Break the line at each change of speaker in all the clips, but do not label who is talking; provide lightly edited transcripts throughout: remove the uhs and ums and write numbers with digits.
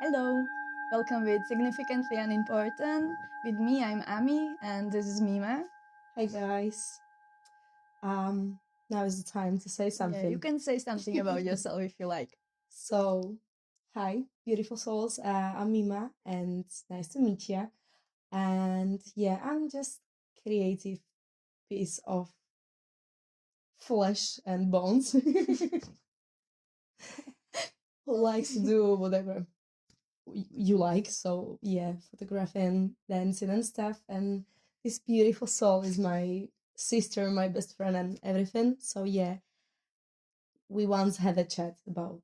Hello, welcome with Significantly Unimportant. With me, I'm Ami, and this is Mima.
Hi guys. Now is the time to say something.
Yeah, you can say something about yourself if you like.
So, hi, beautiful souls. I'm Mima, and it's nice to meet you. And yeah, I'm just creative piece of flesh and bones who likes to do whatever you like. So yeah, photographing, dancing, and stuff. And this beautiful soul is my sister, my best friend, and everything. So yeah, we once had a chat about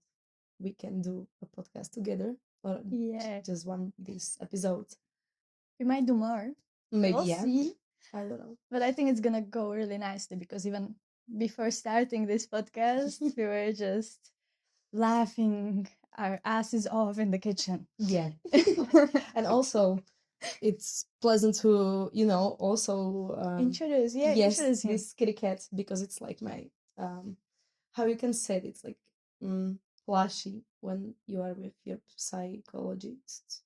we can do a podcast together or
Yeah,
just one this episode.
we might do more.
Maybe
We'll
yeah.
see.
I don't know.
But I think it's gonna go really nicely because even before starting this podcast, we were just laughing our asses off in the kitchen.
Yeah. And also it's pleasant to, also
Introduce him.
this kitty cat because it's like my how you can say it, it's like flashy when you are with your psychologist.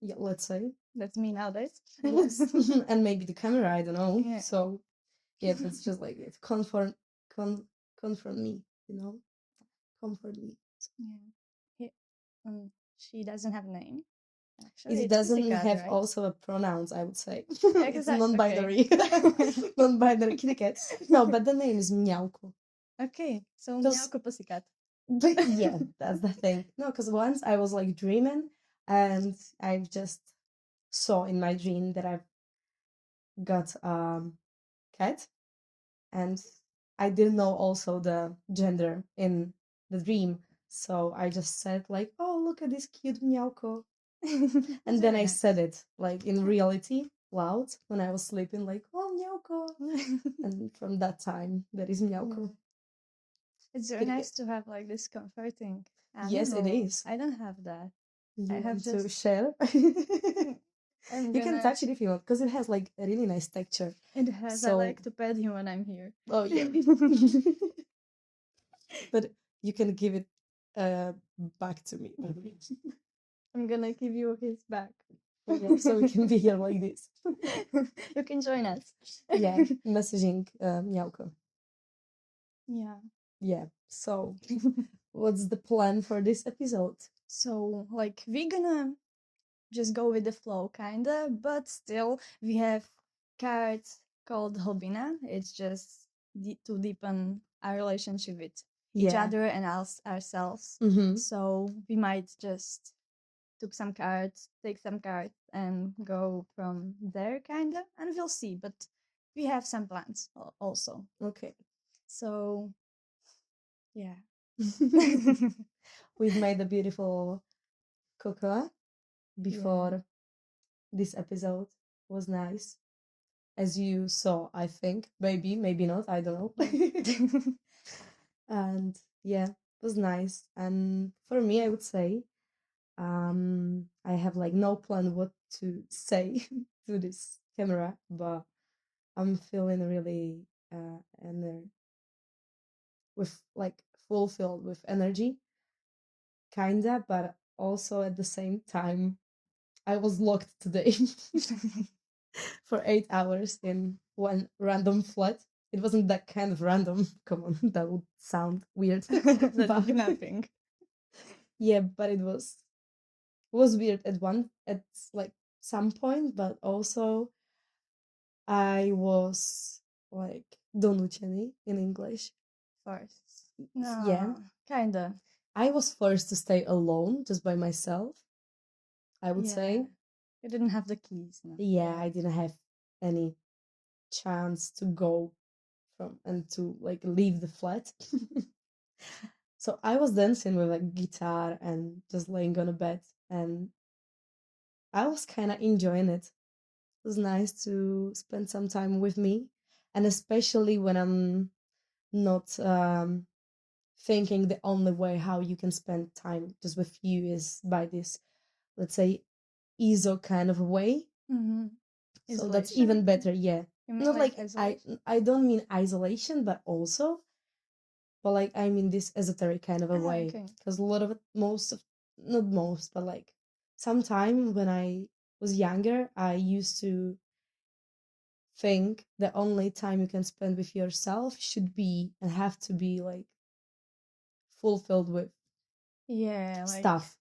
Yeah, let's say.
That's me nowadays.
Yes. And maybe the camera, I don't know.
Yeah.
So yeah, that's just like it. Comfort me, comfort me.
She doesn't have a name. Actually,
It
it's
doesn't
pussycat,
have
right?
also a pronouns, I would say. It's
Exactly,
non-binary.
okay.
Non-binary kitty cat. No, but the name is Miauko.
Okay, so
'Cause-
Miauko Pussycat.
Yeah, that's the thing. No, because once I was like dreaming and I just saw in my dream that I've got cat, and I didn't know also the gender in the dream. So I just said like, "Oh, look at this cute Miauko." And then I said it like in reality loud when I was sleeping, like, "Oh, Miauko." And from that time, that is Miauko.
It's very nice to have like this comforting animal.
Yes, it is.
I don't have that.
You
I have
want to
just-
share? You can touch it if you want, because it has like a really nice texture.
It has. I
So-
like to pet him when I'm here.
Oh yeah. But you can give it back to me.
I'm gonna give you his back.
Yeah, so we can be here like this.
You can join us.
Yeah, messaging Miauko.
Yeah.
Yeah. So, what's the plan for this episode?
So, like, we're gonna just go with the flow, kinda, but still, we have cards called Holbina. It's just to deepen our relationship with each other and ourselves.
Mm-hmm.
So, we might just take some cards, and go from there, kinda, and we'll see. But we have some plans also.
Okay.
So, yeah.
We've made a beautiful cocoa before this episode. Was nice, as you saw, I think. Maybe not, I don't know. And yeah, it was nice. And for me, I would say I have like no plan what to say to this camera, but I'm feeling really with like fulfilled with energy, kinda, but also at the same time I was locked today for 8 hours in one random flat. It wasn't that kind of random. Come on, that would sound weird.
That's nothing.
Yeah, but it was weird at like some point, but also I was like donučený in English.
Forced. No.
Yeah.
Kinda.
I was forced to stay alone just by myself, I would say.
You didn't have the keys. No?
Yeah, I didn't have any chance to go from and to like leave the flat. So I was dancing with a guitar and just laying on a bed, and I was kind of enjoying it. It was nice to spend some time with me, and especially when I'm not thinking the only way how you can spend time just with you is by this, let's say, ESO kind of a way.
Mm-hmm.
So that's
Isolation?
even better. Yeah,
You mean
not
like
like
isolation?
I don't mean isolation, but also, but like I mean this esoteric kind of a
Ah,
way,
okay.
because a lot of it, most of, not most, but like sometime when I was younger, I used to think the only time you can spend with yourself should be and have to be like fulfilled with
Yeah, like
stuff.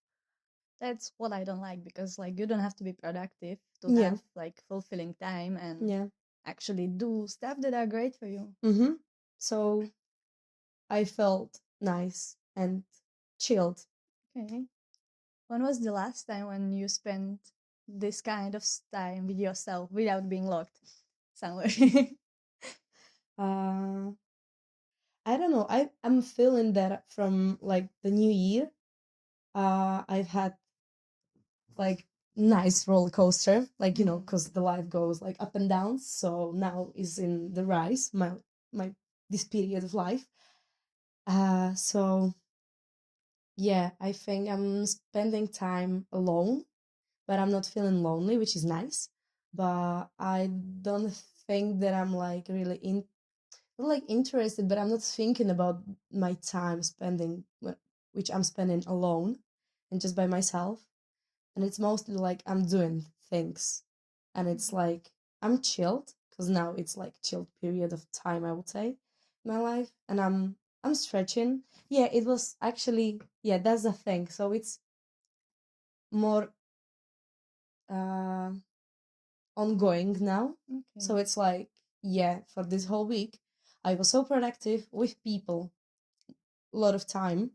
that's what I don't like because like you don't have to be productive to
Yeah,
have like fulfilling time and
yeah.
actually do stuff that are great for you.
Mm-hmm. So I felt nice and chilled.
Okay. When was the last time when you spent this kind of time with yourself without being locked somewhere?
Uh, I don't know. I'm feeling that from like the new year. I've had like nice roller coaster, like
Mhm.
because the life goes like up and down. So now is in the rise. My this period of life. So yeah, I think I'm spending time alone, but I'm not feeling lonely, which is nice. But I don't think that I'm like really not like interested, but I'm not thinking about my time spending, which I'm spending alone and just by myself. And it's mostly like I'm doing things, and it's like I'm chilled because now it's like chilled period of time, I would say, in my life, and I'm stretching. Yeah, it was actually, yeah, that's the thing. So it's more uh ongoing now. So
Okay.
it's like, yeah, for this whole week I was so productive with people, a lot of time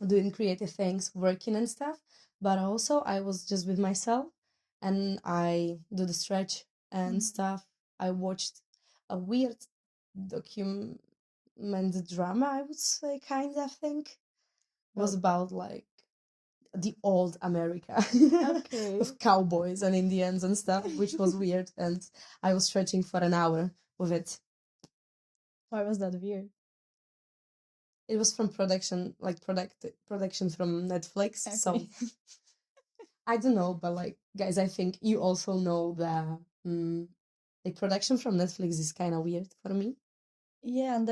doing creative things, working and stuff, but also I was just with myself, and I do the stretch and
Mhm.
stuff. I watched a weird document drama, I would say, kind of think. Was
Oh,
about like the old America
okay.
with cowboys and Indians and stuff, which was weird. And I was stretching for an hour with it.
Why was that weird?
It was from production, like production from Netflix.
Okay.
So I don't know, but like guys, I think you also know that the production from Netflix is kind of weird for me.
Yeah, and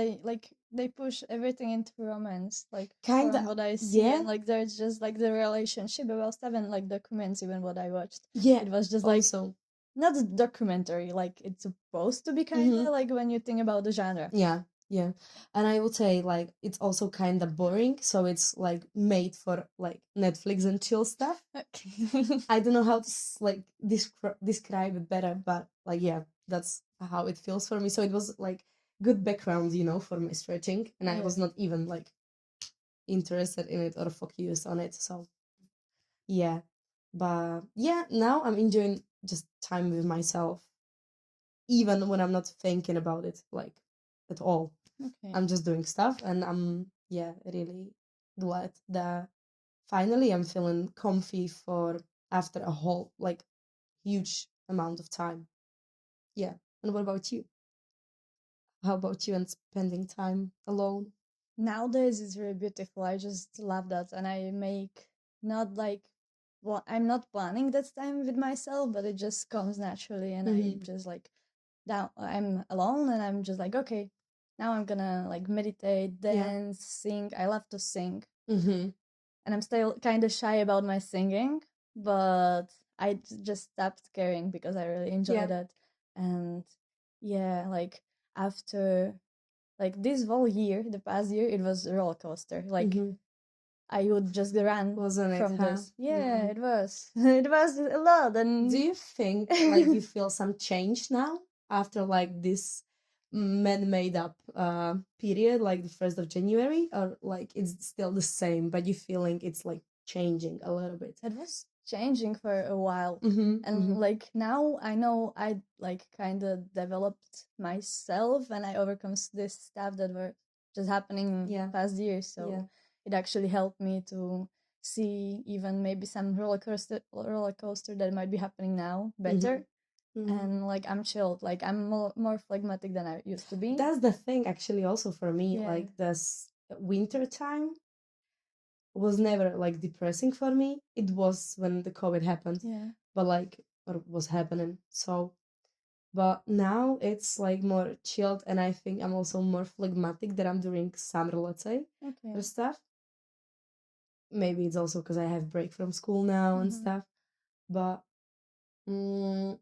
they push everything into romance, like
Kind
from
of,
what I see,
yeah,
and like there's just like the relationship about stuff and like documents, even what I watched.
yeah.
It was just like
Also,
not a documentary, like it's supposed to be
mm-hmm.
kinda like when you think about the genre.
Yeah, yeah. And I would say like it's also kind of boring, so it's like made for like Netflix and chill stuff.
Okay.
I don't know how to like describe it better, but like yeah, that's how it feels for me. So it was like good background, for my stretching, and I was
Yeah.
not even like interested in it or focused on it. So yeah, but yeah, now I'm enjoying just time with myself, even when I'm not thinking about it like at all.
Okay.
I'm just doing stuff, and I'm, yeah, really glad that finally I'm feeling comfy for after a whole like huge amount of time. Yeah. And what about you? How about you and spending time alone?
Nowadays it's very beautiful. I just love that, and I make not like well, I'm not planning that time with myself, but it just comes naturally, and I
Mm-hmm.
just like down. I'm alone, and I'm just like okay, now I'm gonna like meditate,
Yeah.
dance, sing. I love to sing,
Mm-hmm.
and I'm still kind of shy about my singing, but just stopped caring because I really
Yeah.
enjoyed it, and yeah, like after like this whole year, the past year, it was a roller coaster. Like
Mm-hmm.
I would just run
Wasn't it,
from
huh?
this. Yeah,
Mm-hmm.
it was. It was a lot,
Do
and
you think like you feel some change now after like this man-made up period, like the 1st of January, or like it's still the same, but you feeling it's like changing a little bit?
it was changing for a while. And like now I know I like kind of developed myself and I overcome this stuff that were just happening
Yeah.
past years. So
Yeah.
it actually helped me to see even maybe some roller coaster that might be happening now better. And like I'm chilled, like I'm more phlegmatic than I used to be.
That's the thing, actually, also for me.
Yeah.
Like this winter time was never like depressing for me. It was when the COVID happened,
Yeah.
but like or was happening. So, but now it's like more chilled, and I think I'm also more phlegmatic that I'm during summer, let's say,
Okay.
or stuff. Maybe it's also because I have break from school now and stuff. But mm,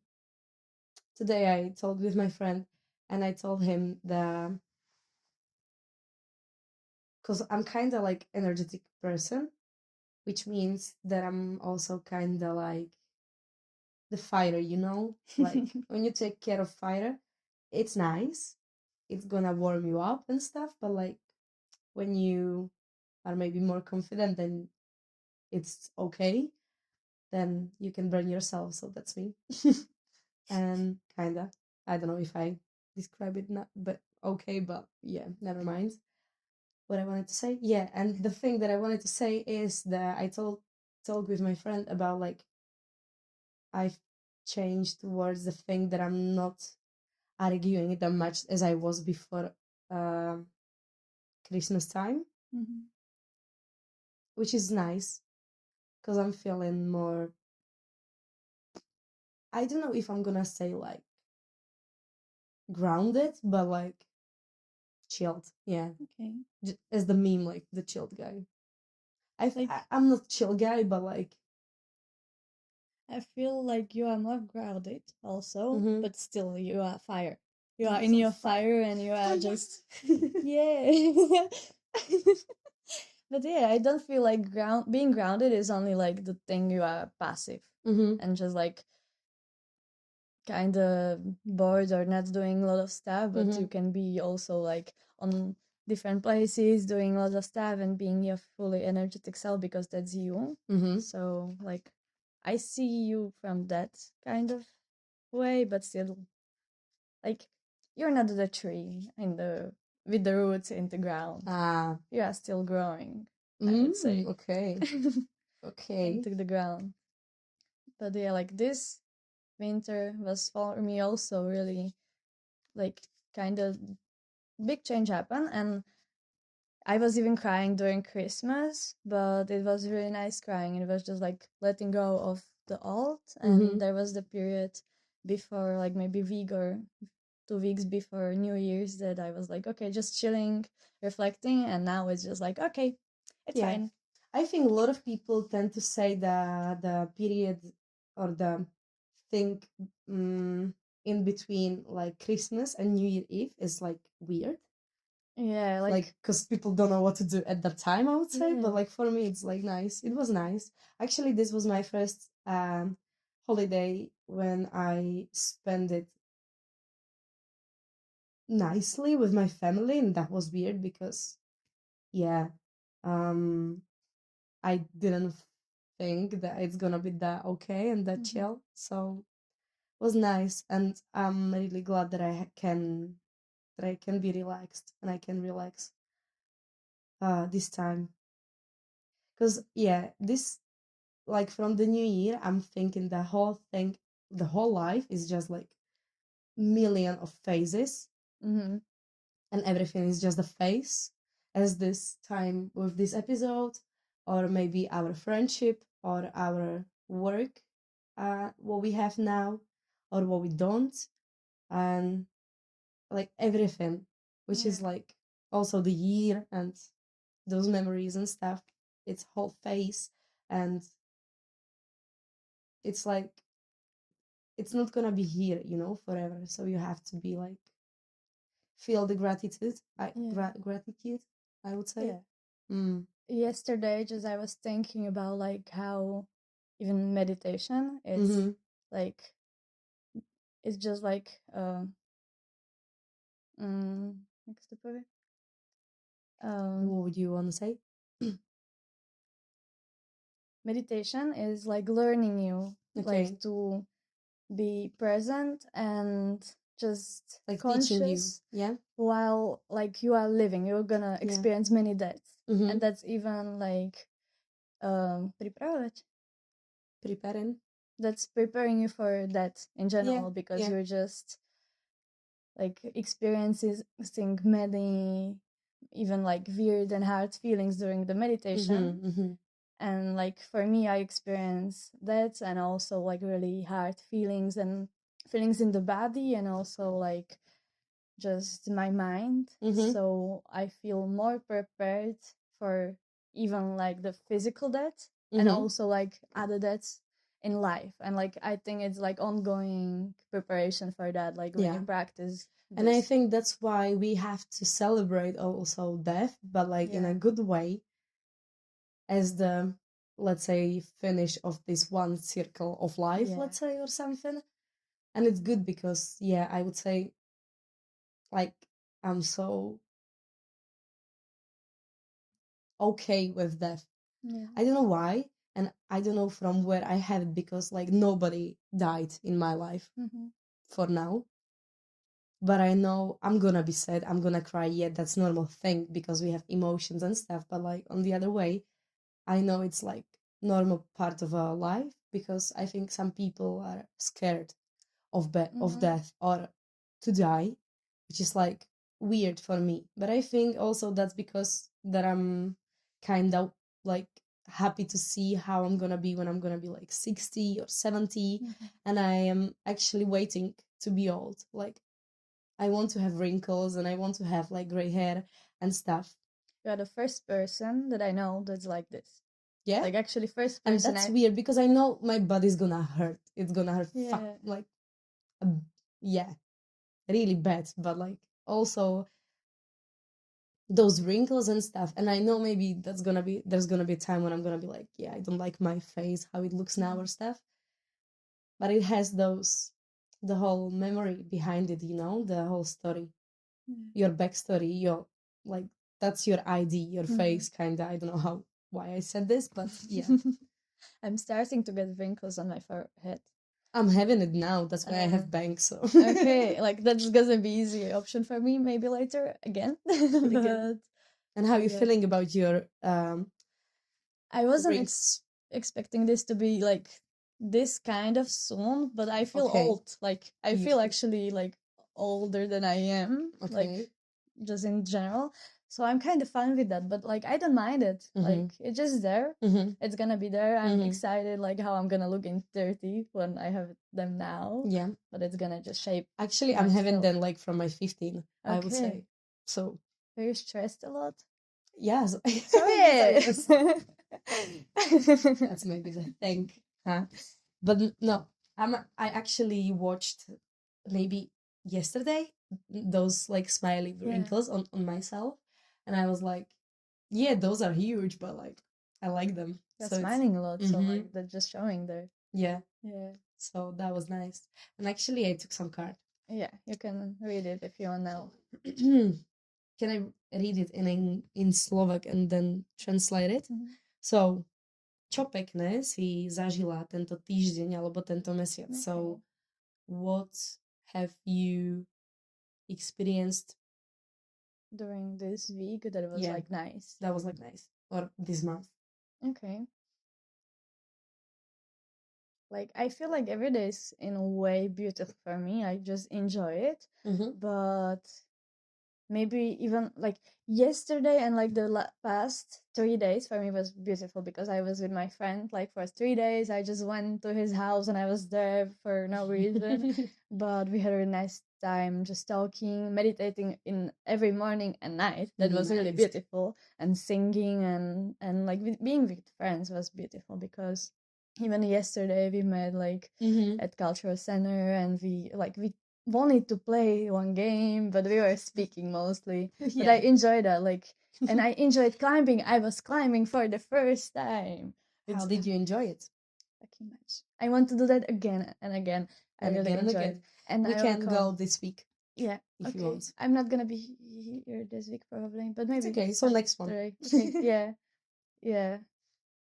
today I talked with my friend, and I told him the because I'm kind of like energetic person, which means that I'm also kind of like the fighter, you know? Like when you take care of fighter, it's nice. It's gonna warm you up and stuff, but like when you are maybe more confident, then it's okay. Then you can burn yourself. So that's me. And kinda. I don't know if I describe it not but okay, but yeah, never mind. What I wanted to say. Yeah, and the thing that I wanted to say is that I talk with my friend about like I've changed towards the thing that I'm not arguing it that much as I was before uh, Christmas time, which is nice because I'm feeling more. I don't know if I'm gonna say like grounded, but like chilled. Yeah,
Okay.
as the meme, like the chilled guy.
Like
I'm not chill guy, but like
I feel like you are more grounded also, but still you are fire. You are
I'm
in
so
your
fire.
fire and you are
Oh
just
yeah.
yeah. But yeah, I don't feel like being grounded is only like the thing you are passive and just like kind of bored or not doing a lot of stuff, but you can be also like on different places doing lots of stuff and being your fully energetic self because that's you. So like I see you from that kind of way, but still like you're not the tree in the with the roots in the ground.
Ah.
You are still growing, I would say.
Okay. Okay.
Into the ground. But yeah, like this winter was for me also really like kind of big change happened, and I was even crying during Christmas, but it was really nice crying. It was just like letting go of the old, and there was the period before, like maybe week or 2 weeks before New Year's, that I was like, okay, just chilling, reflecting, and now it's just like, okay, it's fine.
I think a lot of people tend to say the period or the thing in between like Christmas and New Year Eve is like weird.
Yeah,
Like because people don't know what to do at that time, I would say.
Yeah.
But like for me, it's like nice. It was nice. Actually, this was my first holiday when I spent it nicely with my family, and that was weird because yeah, um, I didn't think that it's gonna be that okay and that chill. So it was nice, and I'm really glad that I can be relaxed and I can relax this time. Because yeah, this like from the new year, I'm thinking the whole thing, the whole life is just like million of phases, and everything is just a phase. As this time with this episode, or maybe our friendship, or our work, what we have now, or what we don't, and like everything, which is like also the year and those memories and stuff. It's whole phase, and it's like it's not gonna be here, you know, forever. So you have to be like feel the gratitude. Gratitude, I would say.
Yeah. Yesterday, just I was thinking about like how even meditation, it's like it's just like what's the word?
What would you want to say?
meditation is like learning you,
Okay.
like to be present and just
Like teaching you.
conscious
Yeah.
while like you are living. You're gonna
Yeah.
experience many deaths,
Mm-hmm.
and that's even like приправить.
Preparing.
That's preparing you for that in general,
Yeah.
because
Yeah.
you're just like experiencing many even like weird and hard feelings during the meditation.
Mm-hmm. Mm-hmm.
And like for me, I experience that, and also like really hard feelings and feelings in the body, and also like just my mind.
Mm-hmm.
So I feel more prepared for even like the physical death, and
Mm-hmm.
also like other deaths in life. And like I think it's like ongoing preparation for that, like when you
Yeah.
practice
And I
this.
think that's why we have to celebrate also death, but like in a
Yeah.
good way, as the, let's say, finish of this one circle of life,
Yeah.
let's say, or something. And it's good because, yeah, I would say, like, I'm so okay with death.
Yeah.
I don't know why, and I don't know from where I have it, because like nobody died in my life
Mm-hmm.
for now. But I know I'm gonna be sad, I'm gonna cry. Yeah, that's normal thing because we have emotions and stuff. But like on the other way, I know it's like normal part of our life, because I think some people are scared of of
Mm-hmm.
death or to die, which is like weird for me. But I think also that's because that I'm kind of like happy to see how I'm gonna be when I'm gonna be like 60 or 70,
Mm-hmm.
and I am actually waiting to be old. Like I want to have wrinkles and I want to have like gray hair and stuff.
You're the first person that I know that's like this.
Yeah.
Like actually first
And
person
that's weird because I know my body's gonna hurt. It's gonna hurt
Yeah.
like yeah, really bad. But like also those wrinkles and stuff. And I know maybe there's gonna be a time when I'm gonna be like, yeah, I don't like my face, how it looks now or stuff. But it has the whole memory behind it, the whole story. Your backstory, your like that's your ID, your face kinda. I don't know why I said this, but yeah.
I'm starting to get wrinkles on my forehead.
I'm having it now. That's why I have bangs. So
Okay, like that's gonna be easier option for me maybe later again.
again. And how are you
yeah.
feeling about your
I wasn't
rings?
expecting this to be like this kind of soon, but I feel
Okay.
old. Like I
You
feel
feel
actually like older than I am. Like
okay.
just in general. So I'm kind of fine with that, but like I don't mind it. Like it's just there. It's gonna be there. I'm excited like how I'm gonna look in 30 when I have them now.
Yeah.
But it's gonna just shape.
Actually, I'm having
myself.
them like from my 15, I would say.
Okay.
So
Are you stressed a lot?
yes.
Yes, I
Yes.
am.
That's maybe the thing. Huh? But no, I actually watched maybe yesterday those like smiley
Yeah.
wrinkles on myself, and I was like, yeah, those are huge, but like I like them.
You're
So it's
smiling a lot, so like they're just showing there.
yeah.
Yeah.
So that was nice. And actually, I took some card.
Yeah, you can read it if you want now.
Can I read it in Slovak and then translate it? So, čo pekné si zažila tento týždeň alebo tento mesiac?
Okay.
So, what have you experienced
During this week that was like nice.
that was like nice, or this month?
Okay. Like I feel like every day is in a way beautiful for me. I just enjoy it. But maybe even like yesterday and like the past 3 days for me was beautiful because I was with my friend like for 3 days. I just went to his house and I was there for no reason, but we had a really nice time just talking, meditating in every morning and night. That was really
Nice.
beautiful, and singing and like being with friends was beautiful because even yesterday we met like at cultural center and we wanted to play one game, but we were speaking mostly. But I enjoyed that, like, and I enjoyed climbing. I was climbing for the first time.
How did you enjoy it?
Fucking much. I want to do that again and again. I
And
really
again and
enjoyed
again.
it. And
We
I
can
recall,
go this week.
Yeah.
If you
Okay.
want.
I'm not gonna be here this week probably, but maybe
It's okay. So next one.
after. Okay. Yeah. Yeah.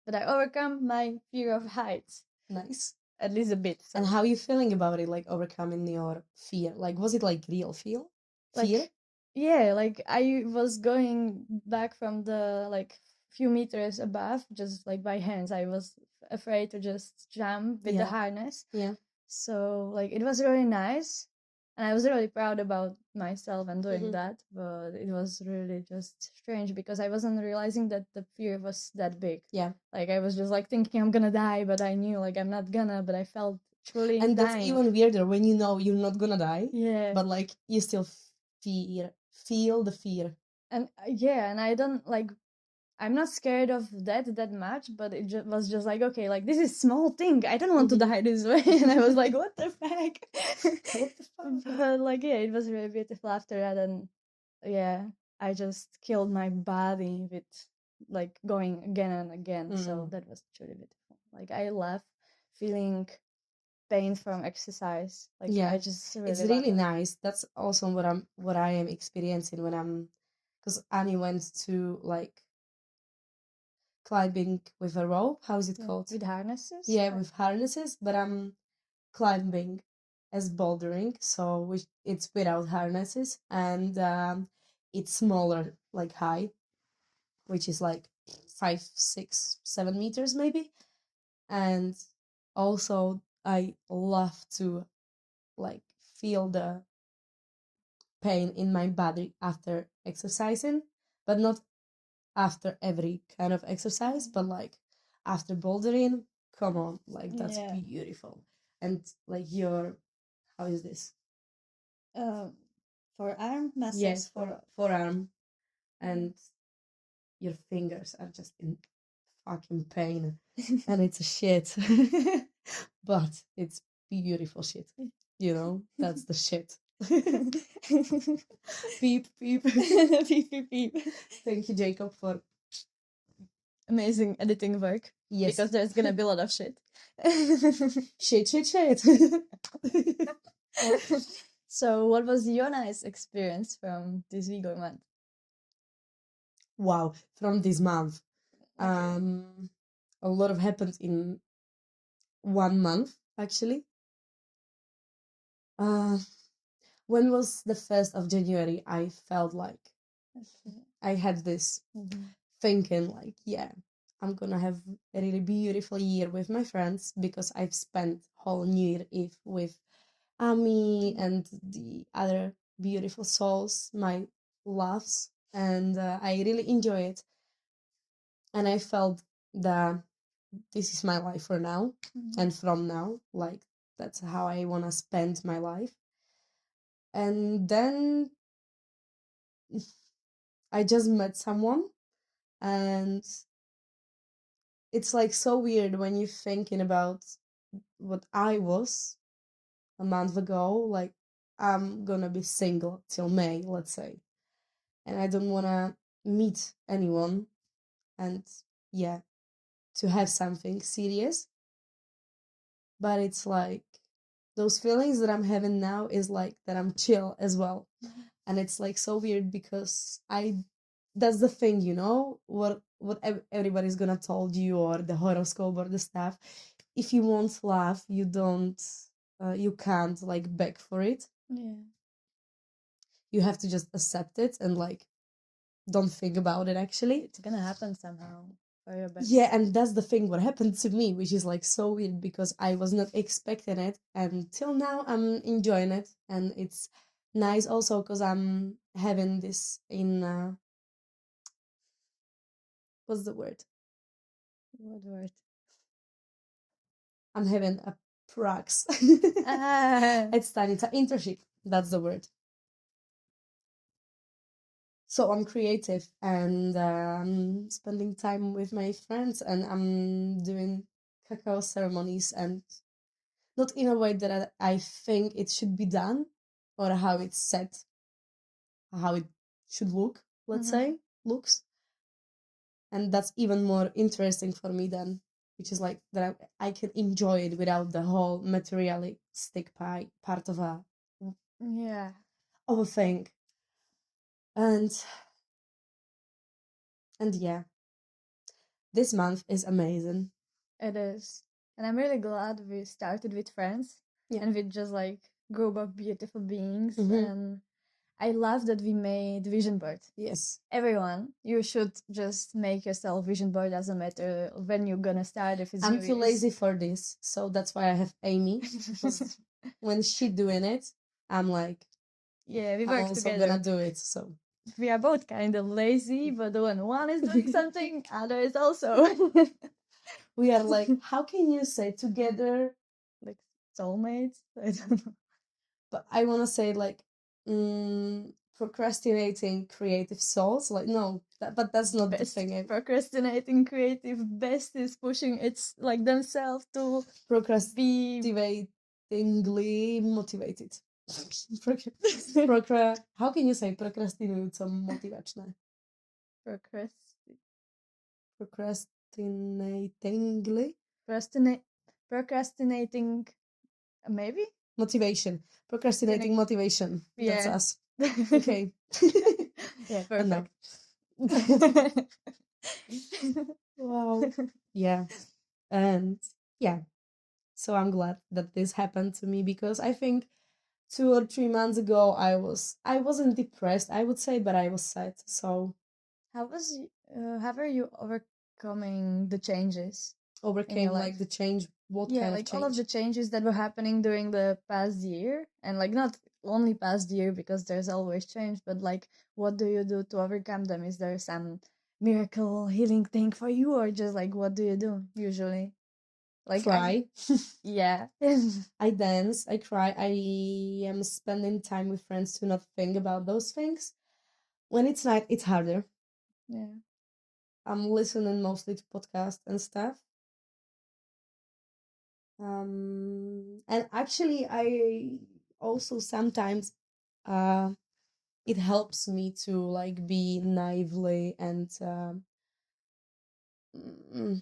but I overcome my fear of heights.
Nice.
At least a bit. So.
And how are you feeling about it, like overcoming your fear? Like, was it like real fear?
Like, yeah, like I was going back from the like few meters above, just like by hands. I was afraid to just jump with the harness.
Yeah.
So like it was really nice, and I was really proud about myself and doing that. But it was really just strange because I wasn't realizing that the fear was that big.
Yeah.
Like I was just like thinking I'm gonna die, but I knew like I'm not gonna. But I felt truly
And that's
dying.
even weirder when you know you're not gonna die.
Yeah.
But like you still feel the fear.
And yeah, and I don't like. I'm not scared of that much, but it was just like, okay, like this is small thing. I don't want to die this way, and I was like, what the fuck?
What the fuck?
But like, yeah, it was really beautiful after that, and yeah, I just killed my body with like going again and again. So that was truly beautiful. Like I love feeling pain from exercise. Like
Yeah,
I just really
it's
love
really
it.
nice. That's also what I am experiencing when I'm, because Annie went to like climbing with a rope. How is it called?
With harnesses.
Yeah, with harnesses. But I'm climbing as bouldering, so it's without harnesses, and it's smaller, like high, which is like 5, 6, 7 meters maybe. And also I love to like feel the pain in my body after exercising, but not after every kind of exercise, but like after bouldering. Come on, like that's beautiful. And like your, how is this?
Forearm muscles.
Yes, forearm, and your fingers are just in fucking pain, and it's a shit, but it's beautiful shit. You know, that's the shit. Beep beep.
Beep beep beep.
Thank you, Jacob, for
amazing editing work.
Yes.
Because there's gonna be a lot of shit.
Shit.
So, what was your nice experience from this Vigor month?
Wow, from this month.
Okay.
A lot of happened in 1 month, actually. When was the 1st of January? I felt like I had this thinking like, yeah, I'm gonna have a really beautiful year with my friends because I've spent whole New Year Eve with Ami and the other beautiful souls, my loves, and I really enjoy it. And I felt that this is my life for now, and from now, like that's how I want to spend my life. And then I just met someone, and it's like so weird when you're thinking about what I was a month ago. Like, I'm gonna be single till May, let's say, and I don't wanna meet anyone, and yeah, to have something serious. But it's like those feelings that I'm having now is like that I'm chill as well. And it's like so weird because that's the thing, you know, what everybody's gonna told you, or the horoscope or the stuff. If you won't laugh, you don't you can't like beg for it.
Yeah.
You have to just accept it and like don't think about it. Actually,
it's gonna happen somehow for your best.
Yeah, and that's the thing what happened to me, which is like so weird because I was not expecting it, and till now I'm enjoying it, and it's nice also because I'm having this in what's the word?
What word?
I'm having a prax.
Ah.
It's tiny. It's an internship. That's the word. So I'm creative and spending time with my friends, and I'm doing cacao ceremonies, and not in a way that I think it should be done, or how it's set, how it should look, let's say, looks. And that's even more interesting for me then, which is like that I can enjoy it without the whole materialistic part of
Yeah.
a thing. And yeah, this month is amazing.
It is. And I'm really glad we started with friends
Yeah.
and with just like group of beautiful beings.
Mhm.
And I love that we made vision board.
Yes.
Everyone, you should just make yourself vision board. Doesn't matter when you're gonna start. If it's
I'm
New
too
Year's.
lazy for this, so that's why I have Amy. 'Cause when she doing it, I'm like,
Yeah, we
I'm
work
also
together.
gonna do it. So
We are both kind of lazy, but when one is doing something, other is also
we are like, how can you say together?
like soulmates. I don't know.
But I want to say like procrastinating creative souls. Like no, but that's not the
Best
thing.
procrastinating creative best is pushing it's like themselves to be
Procrastinatingly motivated. How can you say procrastinujúco motivačné? Procrastinatingly
procrastinating maybe
motivation. Procrastinating motivation. That's
yeah.
us. Okay.
Yeah,
Enough.
perfect.
Wow. Yeah. And yeah. So I'm glad that this happened to me because I think 2 or 3 months ago I wasn't depressed, I would say, but I was sad. So
How was how are you overcoming the changes in
overcame
your life?
like the change. What
Yeah,
kind of
like all of
change?
the changes that were happening during the past year, and like not only past year because there's always change, but like what do you do to overcome them? Is there some miracle healing thing for you, or just like what do you do usually? Like
Cry.
yeah.
I dance, I cry, I am spending time with friends to not think about those things. When it's night, it's harder.
Yeah.
I'm listening mostly to podcasts and stuff. And actually, I also sometimes it helps me to like be naively and mm,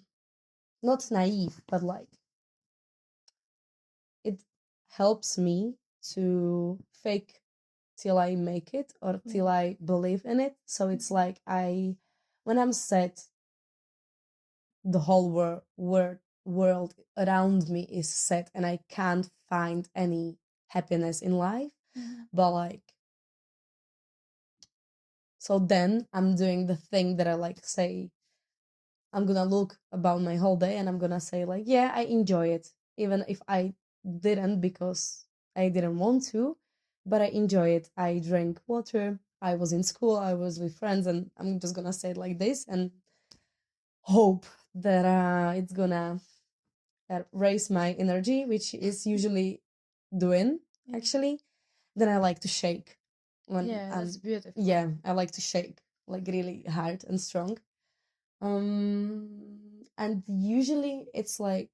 not naive, but like it helps me to fake till I make it or till
Yeah.
I believe in it. So it's like when I'm sad, the whole world around me is sad and I can't find any happiness in life.
Mhm.
But like, so then I'm doing the thing that I like say, I'm gonna look about my whole day and I'm gonna say like, yeah, I enjoy it, even if I didn't because I didn't want to, but I enjoy it. I drank water. I was in school. I was with friends, and I'm just gonna say it like this and hope that it's gonna raise my energy, which is usually doing
Yeah.
actually. Then I like to shake when
Yeah, that's beautiful.
yeah, I like to shake like really hard and strong. And usually it's like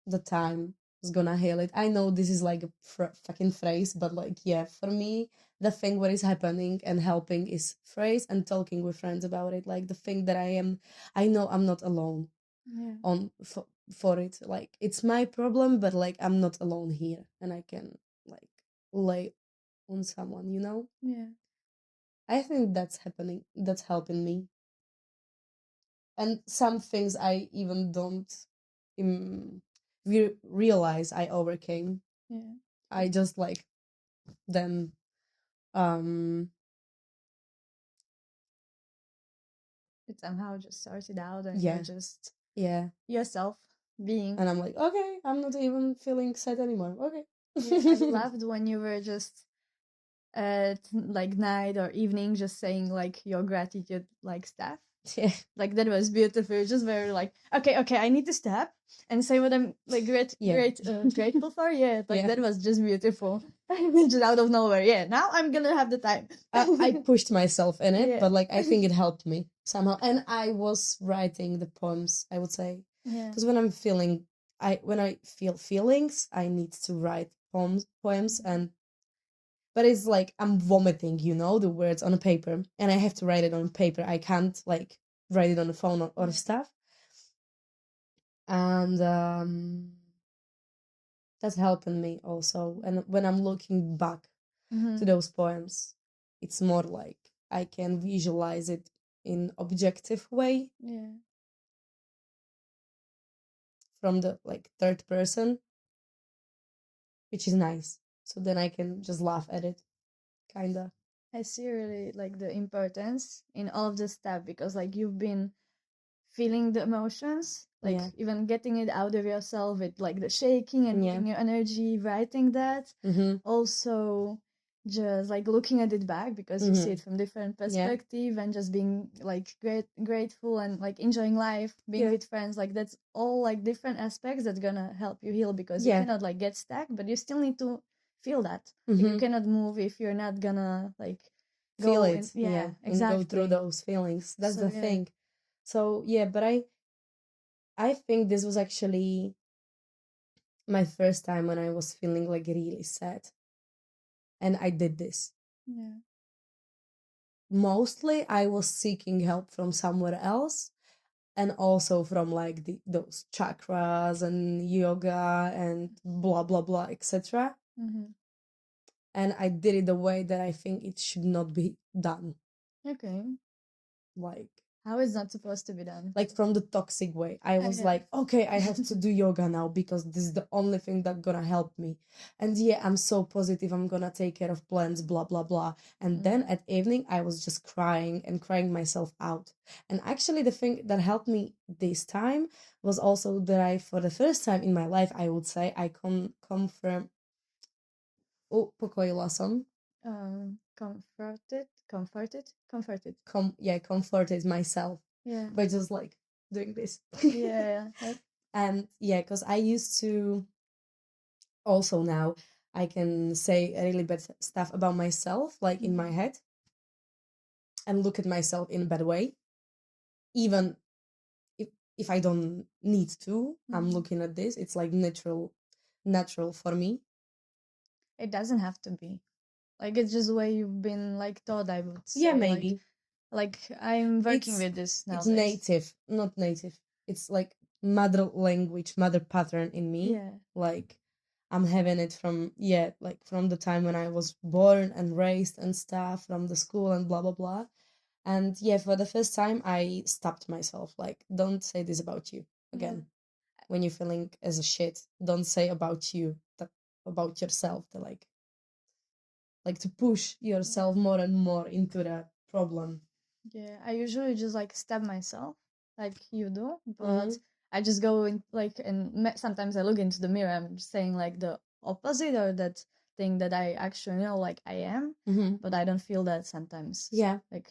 the time is gonna heal it. I know this is like a fucking phrase, but like, yeah, for me, the thing what is happening and helping is phrase and talking with friends about it. Like the thing that I know I'm not alone
Yeah.
on for it. Like it's my problem, but like I'm not alone here, and I can like lay on someone, you know.
Yeah.
I think that's happening. That's helping me. And some things I even don't um, realize I overcame.
Yeah.
I just like then um
It somehow just sorted out and
yeah,
you're just
yeah,
yourself being.
and I'm like, okay, I'm not even feeling sad anymore. Okay.
Yeah, I loved when you were just at like night or evening just saying like your gratitude like stuff.
Yeah.
Like that was beautiful. Just very like okay, I need to stop and say what I'm like
Yeah.
grateful for. Yeah, like
Yeah.
that was just beautiful. Just out of nowhere. Yeah, now I'm gonna have the time.
I pushed myself in it,
Yeah.
but like I think it helped me somehow. And I was writing the poems, I would say,
Yeah.
because when I feel feelings, I need to write poems, and but it's like I'm vomiting, you know, the words on a paper, and I have to write it on paper. I can't like write it on the phone or
Yeah.
stuff, and that's helping me also. And when I'm looking back to those poems, it's more like I can visualize it in objective way.
Yeah.
from the like third person, which is nice. So then I can just laugh at it, kinda.
I see really like the importance in all of this stuff because like you've been feeling the emotions, like
Yeah.
even getting it out of yourself with like the shaking and
Yeah.
moving your energy, writing that.
Mm-hmm.
Also, just like looking at it back because you see
Mm-hmm.
it from different
Yeah.
perspective and just being like grateful and like enjoying life, being
Yeah.
with friends. Like that's all like different aspects that's gonna help you heal because you
Yeah.
cannot like get stuck, but you still need to feel that. Like you
Mm-hmm.
cannot move if you're not gonna like
Feel
go in.
it.
Yeah,
Yeah. And go through
exactly.
those feelings. That's
So
the
yeah.
thing. So yeah, but I think this was actually my first time when I was feeling like really sad. And I did this.
Yeah.
Mostly I was seeking help from somewhere else and also from like those chakras and yoga and blah blah blah etc.
Mm-hmm.
And I did it the way that I think it should not be done.
Okay.
Like
How is not supposed to be done?
like from the toxic way. I was
Yeah.
like, okay, I have to do yoga now because this is the only thing that's gonna help me. And yeah, I'm so positive I'm gonna take care of plants, blah blah blah. And then at evening I was just crying and crying myself out. And actually the thing that helped me this time was also that I, for the first time in my life, I would say I confirm upokojila som.
Comforted.
Comforted myself
Yeah.
by just like doing this.
Yeah. Like,
And yeah, because I used to also now I can say really bad stuff about myself, like in my head, and look at myself in a bad way. Even if I don't need to, I'm looking at this. It's like natural for me.
it doesn't have to be. Like it's just the way you've been like taught, I would say.
Yeah, maybe.
Like I'm working
It's
with this
it's
nowadays.
native, not native. It's like mother language, mother pattern in me.
Yeah.
Like I'm having it from like from the time when I was born and raised and stuff, from the school and blah blah blah. And yeah, for the first time I stopped myself. Like, don't say this about you again. When you're feeling as a shit, don't say about you that about yourself. To like to push yourself more and more into the problem.
Yeah, I usually just like stab myself, like you do, but
Mhm.
I just go in like and sometimes I look into the mirror. I'm just saying like the opposite or that thing that I actually know like I am,
Mhm.
but I don't feel that sometimes.
Yeah.
Like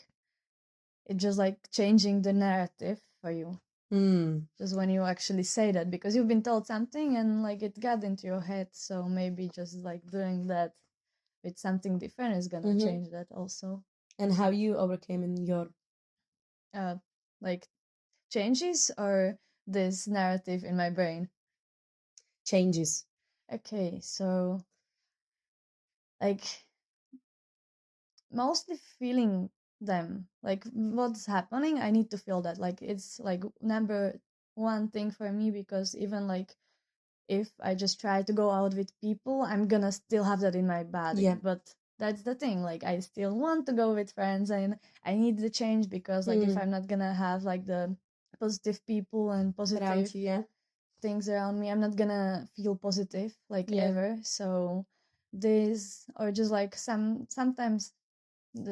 it's just like changing the narrative for you.
Mm.
Just when you actually say that because you've been told something and like it got into your head, so maybe just like doing that with something different is gonna
Mhm.
change that also.
And how you overcame in your
Uh, like changes or this narrative in my brain?
changes?
Okay, so like mostly feeling them. Like what's happening, I need to feel that. Like it's like number one thing for me because even like if I just try to go out with people, I'm gonna still have that in my body.
Yeah.
But that's the thing. Like I still want to go with friends and I need the change because like if
Mm.
I'm not gonna have like the positive people and
Around
positive
you, yeah.
things around me, I'm not gonna feel positive like
Yeah.
ever. So this or just like sometimes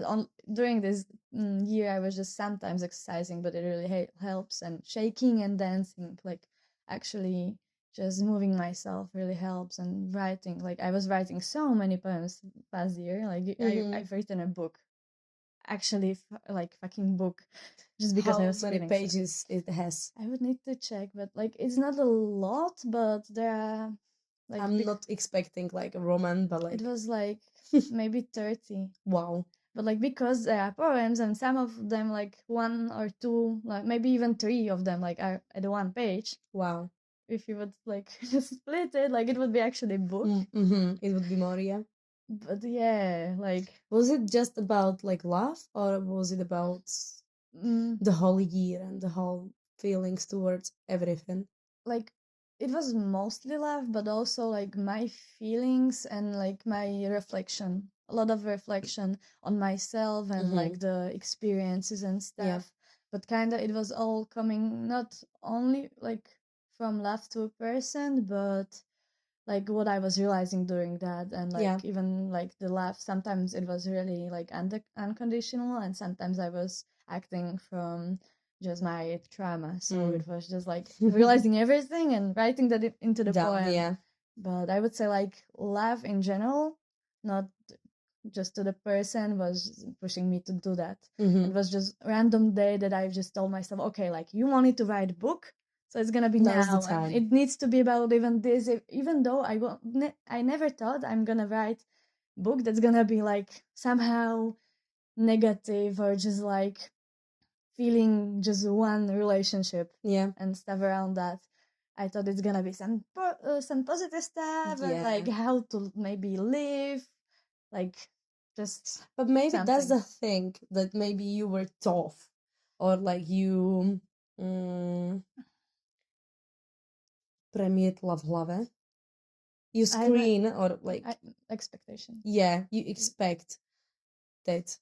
on during this year I was just sometimes exercising, but it really helps, and shaking and dancing, like actually just moving myself really helps, and writing, like I was writing so many poems past year, like
Mhm.
I've written a book, actually like fucking book, just because I
How
was
many
feeling so.
pages it has?
I would need to check, but like it's not a lot, but there are like
I'm not expecting like a roman, but
it
like
was like maybe 30.
wow.
But like because there are poems and some of them like one or two, like maybe even three of them like are at one page.
Wow.
If you would like just split it, like it would be actually a book.
Mm-hmm. It would be more, yeah.
But yeah, like
Was it just about like love, or was it about
mm,
the whole year and the whole feelings towards everything?
like it was mostly love, but also like my feelings and like my reflection, a lot of reflection on myself and
Mm-hmm.
like the experiences and
Yeah.
stuff. But kind of it was all coming not only like from love to a person, but like what I was realizing during that, and
Yeah.
like even like the love, sometimes it was really like unconditional, and sometimes I was acting from just my trauma. So it was just like realizing everything and writing that into the poem.
Yeah.
But I would say like love in general, not just to the person, was pushing me to do that. It was just random day that I just told myself, okay, like you wanted to write a book, so it's gonna be
That was the
now, and
time.
it needs to be about even this. Even though I never thought I'm gonna write a book that's gonna be like somehow negative or just like feeling just one relationship
Yeah.
and stuff around that. I thought it's gonna be some positive stuff and like
Yeah.
how to maybe live, like just
But maybe that's
something.
the thing, that maybe you were tough, or like you premiet love hlave. You
I have
screen, or like,
expectation.
yeah, you expect that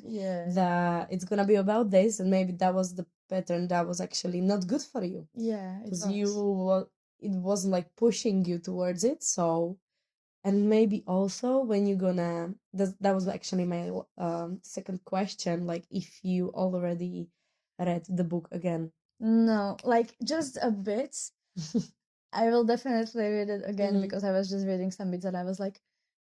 Yeah,
that it's gonna be about this, and maybe that was the pattern that was actually not good for you,
yeah, it
because
was.
it wasn't like pushing you towards it. So, and maybe also when you're gonna, that was actually my second question, like if you already read the book again.
No, like just a bit. I will definitely read it again
Hmm.
because I was just reading some bits and I was like,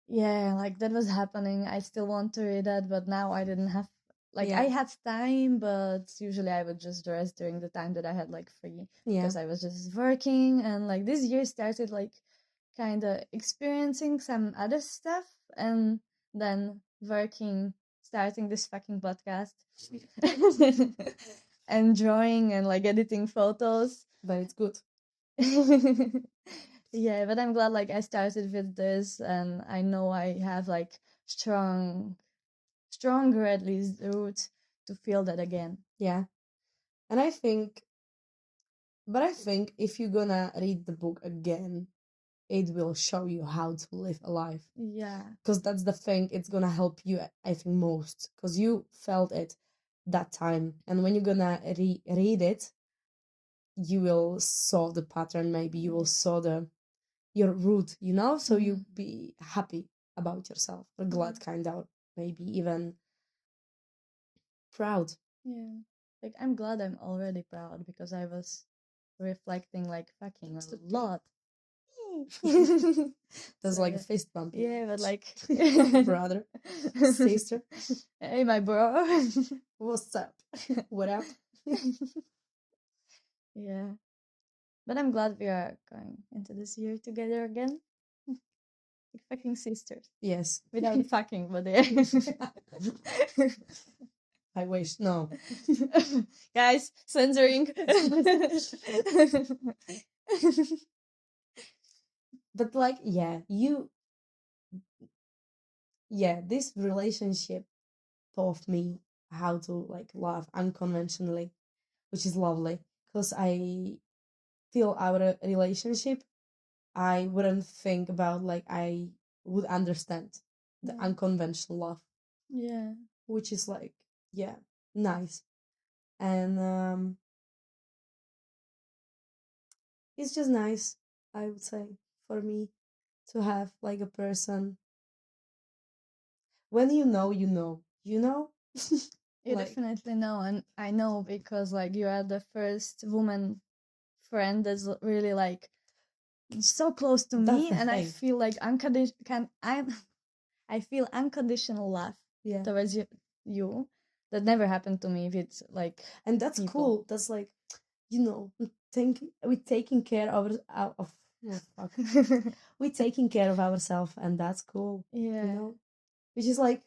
yeah, like that was happening. I still want to read that, but now I didn't have like I
Yeah.
had time, but usually I would just rest during the time that I had like free
Yeah.
because I was just working, and like this year started like kind of experiencing some other stuff and then working, starting this fucking podcast and drawing and like editing photos.
But it's good.
Yeah, but I'm glad like I started with this, and I know I have like stronger at least root to feel that again.
Yeah. And I think if you're gonna read the book again, it will show you how to live a life,
Yeah.
because that's the thing, it's gonna help you, I think, most, because you felt it that time, and when you're gonna read it, you will saw the pattern, maybe you will
Yeah.
saw your root, so you
Mhm.
be happy about yourself, or glad, kind of, maybe even proud.
Yeah. Like I'm glad I'm already proud because I was reflecting like fucking a lot.
That's
So
like a
yeah.
fist bump.
Yeah, but like
Brother, sister,
hey my bro.
what's up? What up?
Yeah. But I'm glad we are going into this year together again. Like fucking sisters.
Yes.
Without fucking, but yeah.
I wish. No.
Guys, censoring.
But like, this relationship taught me how to like love unconventionally, which is lovely. Because I feel our relationship, I wouldn't think about, like, I would understand the
Yeah.
unconventional love,
Yeah.
which is like, yeah, nice. And it's just nice, I would say, for me to have like a person, when you know.
You
Like,
definitely know, and I know because like you are the first woman friend that's really like so close to
that's
me,
the
and I
thing.
feel like I feel unconditional love
Yeah.
towards you. That never happened to me with like
And that's
people.
cool. That's like, think we taking care of oh, fuck. We taking care of ourselves, and that's cool.
Yeah.
Which is like,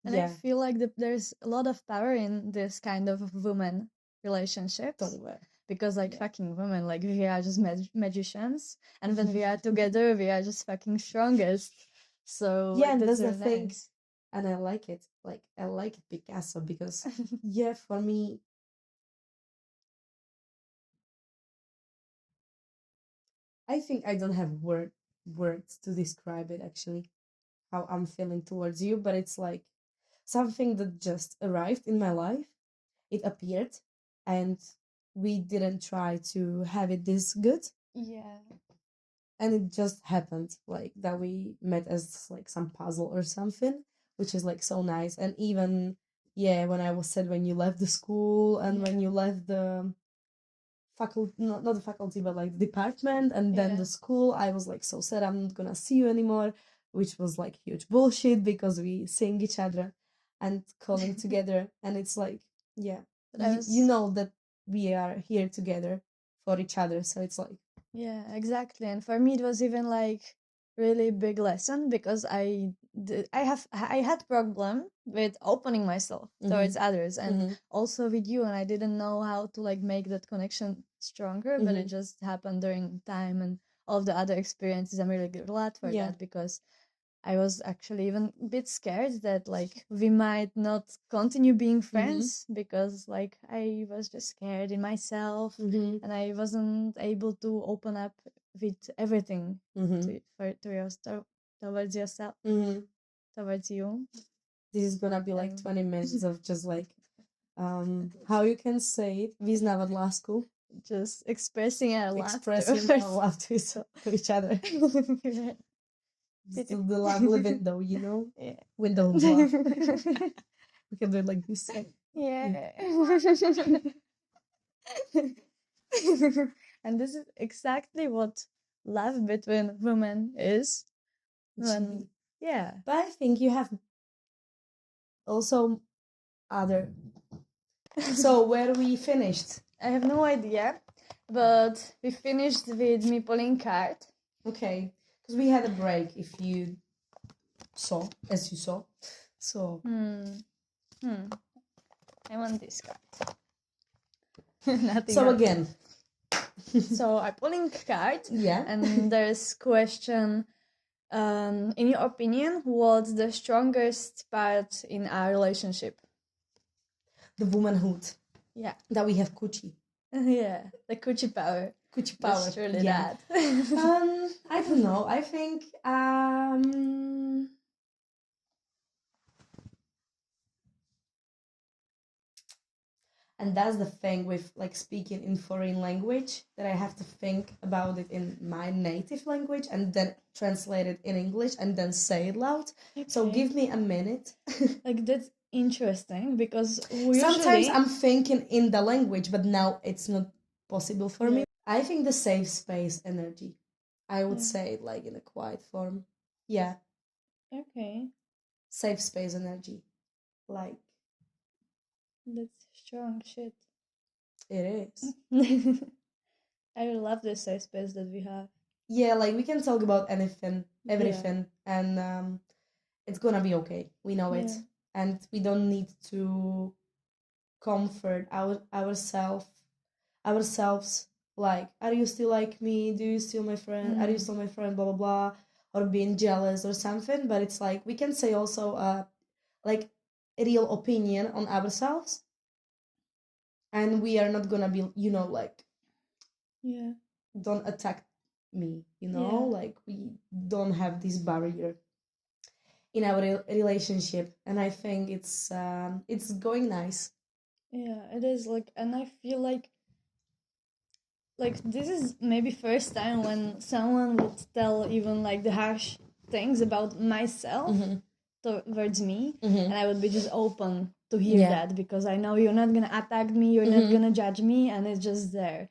And I
yeah,
feel like there's a lot of power in this kind of woman relationships
totally.
because like
Yeah.
fucking women, like we are just magicians, and when we are together we are just fucking strongest. So
Yeah,
like
and
that's
that's the
very
thing.
nice.
And I like it. Like, I like Picasso because, yeah, for me, I think I don't have words to describe it, actually, how I'm feeling towards you, but it's like something that just arrived in my life. It appeared, and we didn't try to have it this good,
Yeah.
and it just happened like that we met as like some puzzle or something, which is like so nice. And even yeah, when I was said when you left the school and when
Yeah.
you left the faculty, not the faculty, but like the department, and then
Yeah.
the school, I was like so sad I'm not gonna see you anymore, which was like huge bullshit because we seeing each other and calling together, and it's like yeah,
But I
you
was
know that we are here together for each other, so it's like
Yeah, exactly. And for me, it was even like really big lesson because I had problem with opening myself towards others and also with you, and I didn't know how to like make that connection stronger, but it just happened during time and all of the other experiences. I'm really glad for
yeah.
that because I was actually even a bit scared that like we might not continue being friends because like I was just scared in myself and I wasn't able to open up with everything to yourself towards yourself towards you.
This is gonna be like
And
20 minutes of just like how you can say it, vyznávat lásku,
just expressing our love
expressing our love to each other.
Pity.
Still the lovely window, you know?
Yeah.
Window of love. We can do it like this.
Yeah. And this is exactly what love between women is. When, yeah.
But I think you have also other. So where we finished?
I have no idea, but we finished with me pulling card.
Okay, because we had a break. If you saw, as you saw, so.
I want this card. Nothing.
So
else.
again.
So I pulling card.
Yeah.
And there's question. In your opinion, what's the strongest part in our relationship?
The womanhood.
Yeah.
That we have coochie.
Yeah, the coochie power.
Coochie power.
That's truly
yeah.
that.
I don't know. I think and that's the thing with like speaking in foreign language, that I have to think about it in my native language and then translate it in English and then say it loud. Okay. So give me a minute.
Like that's interesting because
sometimes I'm thinking in the language, but now it's not possible for me. I think the safe space energy. I would say it like in a quiet form. Yeah.
Okay.
Safe space energy. Like
that's strong shit.
It is.
I love this safe space that we have.
Yeah, like we can talk about anything, everything, and it's gonna be okay. We know it, and we don't need to comfort ourselves. Like, are you still like me? Do you still my friend? Are you still my friend? Blah blah blah, or being jealous or something. But it's like we can say also like a real opinion on ourselves, and we are not gonna be like don't attack me, like we don't have this barrier in our relationship, and I think it's going nice.
Yeah, it is like, and I feel like this is maybe first time when someone would tell even like the harsh things about myself towards me, and I would be just open to hear that because I know you're not gonna attack me, you're not gonna judge me, and it's just there.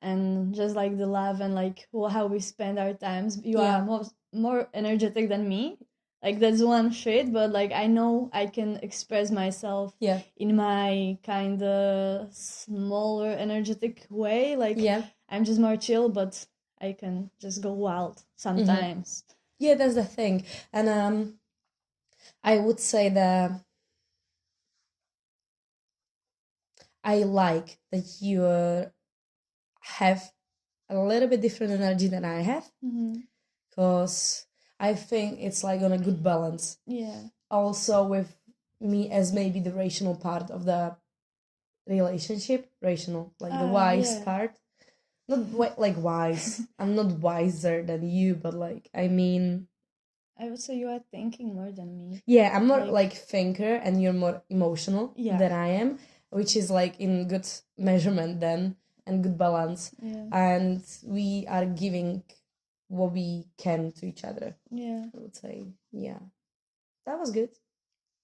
And just like the love and like how we spend our times, you are more energetic than me, like that's one shit, but like I know I can express myself in my kind of smaller energetic way, like I'm just more chill, but I can just go wild sometimes.
Yeah, that's the thing. And I would say that I like that you have a little bit different energy than I have, because I think it's like on a good balance. Also with me as maybe the rational part of the relationship, rational, like the wise part. Not like wise. I'm not wiser than you, but like I mean,
I would say you are thinking more than me.
Yeah, I'm more like thinker and you're more emotional than I am. which is like in good measurement then and good balance.
Yeah.
And we are giving what we can to each other.
Yeah.
I would say, yeah, that was good.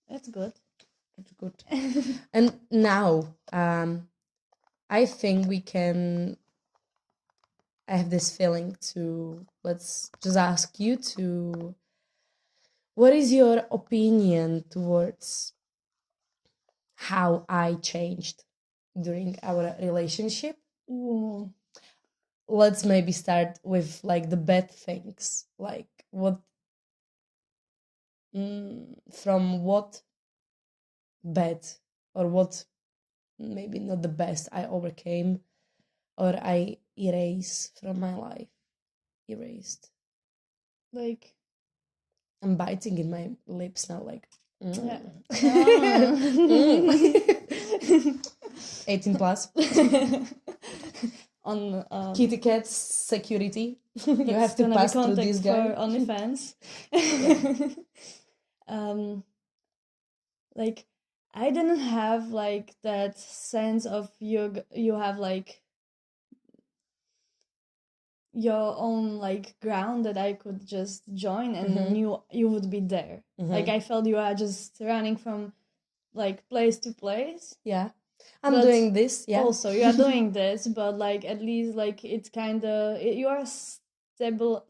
That's good.
That's good. And now, I think we can. I have this feeling to let's just ask you to. What is your opinion towards how I changed during our relationship?
Ooh.
Let's maybe start with like the bad things, like what from what bad or what maybe not the best I overcame or I erase from my life. Erased.
Like,
I'm biting in my lips now, like.
yeah.
18 plus.
On
Kitty cat security. You
that's
have to
gonna be
pass through
contact
this
for
guy.
OnlyFans. um, like I didn't have like that sense of you have like your own like ground that I could just join and you would be there. Like I felt you are just running from like place to place.
Yeah. I'm
But
doing this, yeah.
Also, you are doing this, but like at least like it's kind of you are stable.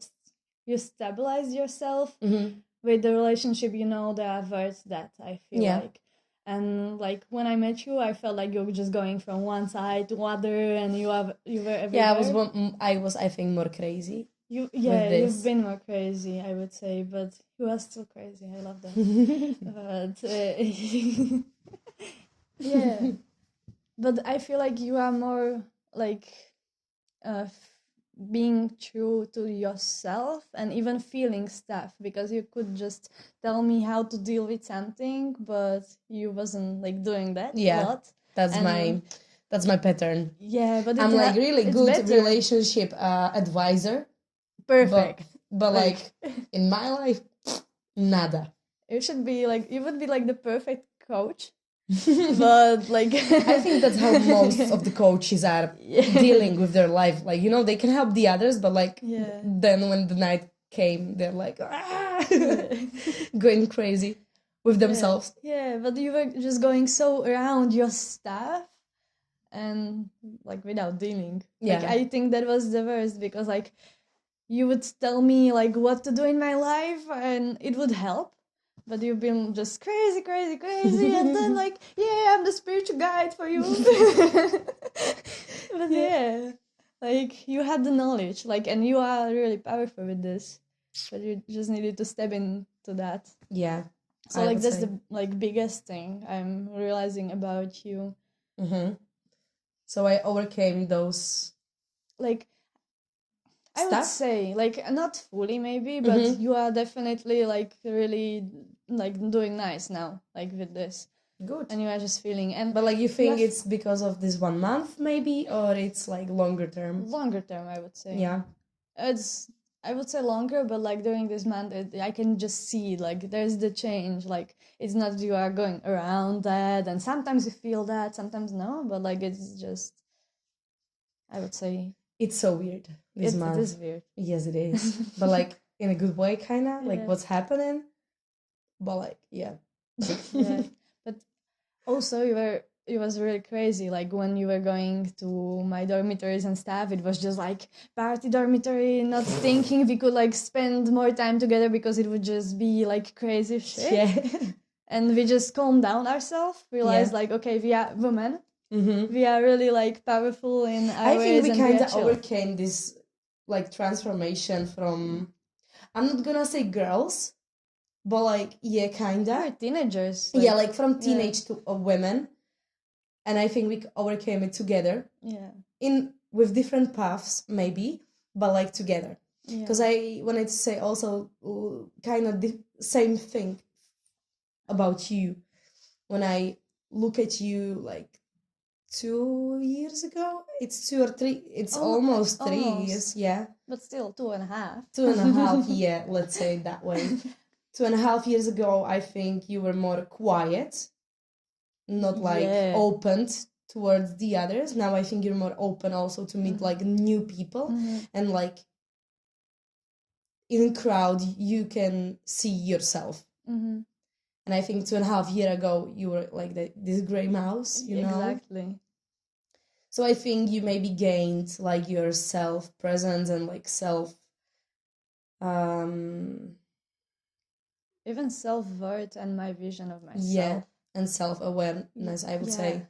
You stabilize yourself with the relationship. You know there are words that I feel
Yeah.
like, and like when I met you, I felt like you were just going from one side to other, and you were everywhere.
Yeah, I was I think more crazy.
You've
this.
been more crazy, I would say, but you are still crazy. I love that. But yeah, but I feel like you are more like being true to yourself and even feeling stuff, because you could just tell me how to deal with something, but you wasn't like doing that a lot.
That's my pattern.
Yeah, but
I'm like really good
better.
relationship advisor.
Perfect.
But like in my life, nada.
You would be like the perfect coach. But like
I think that's how most of the coaches are dealing with their life. Like, you know, they can help the others, but like then when the night came, they're like going crazy with themselves.
Yeah, but you were just going so around your stuff and like without dealing.
Yeah.
Like I think that was the worst, because like you would tell me like what to do in my life and it would help. But you've been just crazy, crazy, crazy, and then like, yeah, I'm the spiritual guide for you. But yeah, like you had the knowledge, like, and you are really powerful with this. But you just needed to step into that.
Yeah.
So like that's the like biggest thing I'm realizing about you.
So I overcame those
like I would say like not fully maybe, but you are definitely like really like doing nice now, like with this.
Good.
And you are just feeling
but like you think it's because of this 1 month maybe, or it's like longer term?
Longer term, I would say.
Yeah.
I would say longer, but like during this month I can just see like there's the change. Like it's not you are going around that, and sometimes you feel that, sometimes no, but like it's just, I would say
it's so weird this month.
It is weird.
Yes, it is. But like in a good way, kind of like what's happening. But like, yeah.
But also it was really crazy. Like when you were going to my dormitories and stuff, it was just like party dormitory, not thinking we could like spend more time together, because it would just be like crazy shit.
Yeah.
And we just calmed down ourselves, realized like, okay, we are women. We are really like powerful in our ways.
I think we kind of overcame this like transformation from, I'm not gonna say girls, but like, yeah, kind of.
We're teenagers.
Yeah, like from teenage to women. And I think we overcame it together.
Yeah.
With different paths, maybe, but like together. Because I wanted to say also kind of the same thing about you. When I look at you like 2 years ago, it's 2 or 3, it's almost 3 years, yeah.
But still 2.5.
2.5, yeah, let's say it that way. 2.5 years ago, I think you were more quiet. not like
Yeah.
opened towards the others. Now I think you're more open also to meet like new people, and like in crowd you can see yourself. And I think 2.5 years ago you were like this gray mouse, you know.
Exactly.
So I think you maybe gained like your self presence and like self um
Even self-worth and my vision of myself.
yeah, and self awareness, I would
Yeah.
say.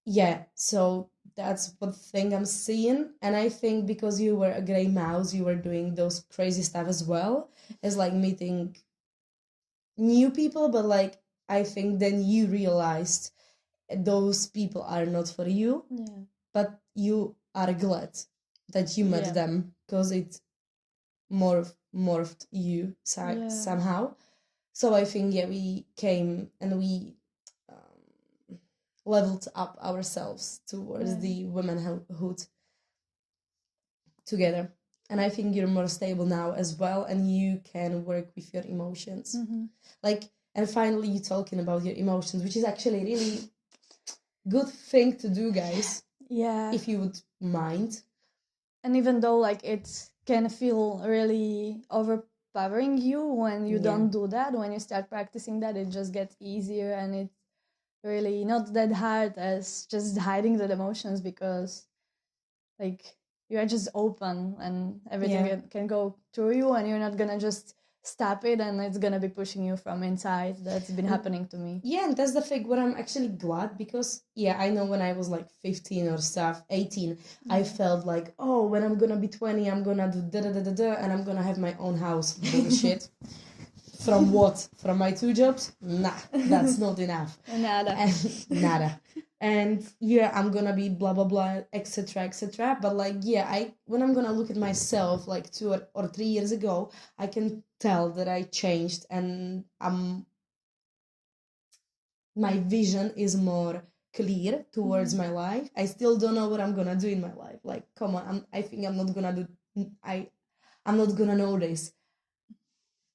Yeah, so that's what thing I'm seeing. And I think because you were a gray mouse, you were doing those crazy stuff as well as like meeting new people, but like I think then you realized those people are not for you.
Yeah.
But you are glad that you met
Yeah.
them because it morphed you
Yeah.
somehow. So I think yeah, we came and we leveled up ourselves towards
Yeah.
the womanhood together. And I think you're more stable now as well, and you can work with your emotions. Like, and finally, you talking about your emotions, which is actually really good thing to do, guys.
Yeah.
If you would mind.
And even though like it can feel really overpowering you when you don't do that, when you start practicing that, it just gets easier, and it's really not that hard as just hiding the emotions, because like you are just open and everything can go through you, and you're not gonna just stop it and it's gonna be pushing you from inside. That's been happening to me.
Yeah, and that's the thing where I'm actually glad, because yeah, I know when I was like 15 or stuff, 18, I felt like, oh, when I'm gonna be 20, I'm gonna do da da da da da, and I'm gonna have my own house. Bullshit. From what? From my 2 jobs? Nah, that's not enough.
Nada.
Nada. And yeah, I'm gonna be blah blah blah, etc. etc. But like yeah, when I'm gonna look at myself like 2 or 3 years ago, I can tell that I changed, and my vision is more clear towards my life. I still don't know what I'm gonna do in my life. Like, come on, I think I'm not gonna do. I'm not gonna know this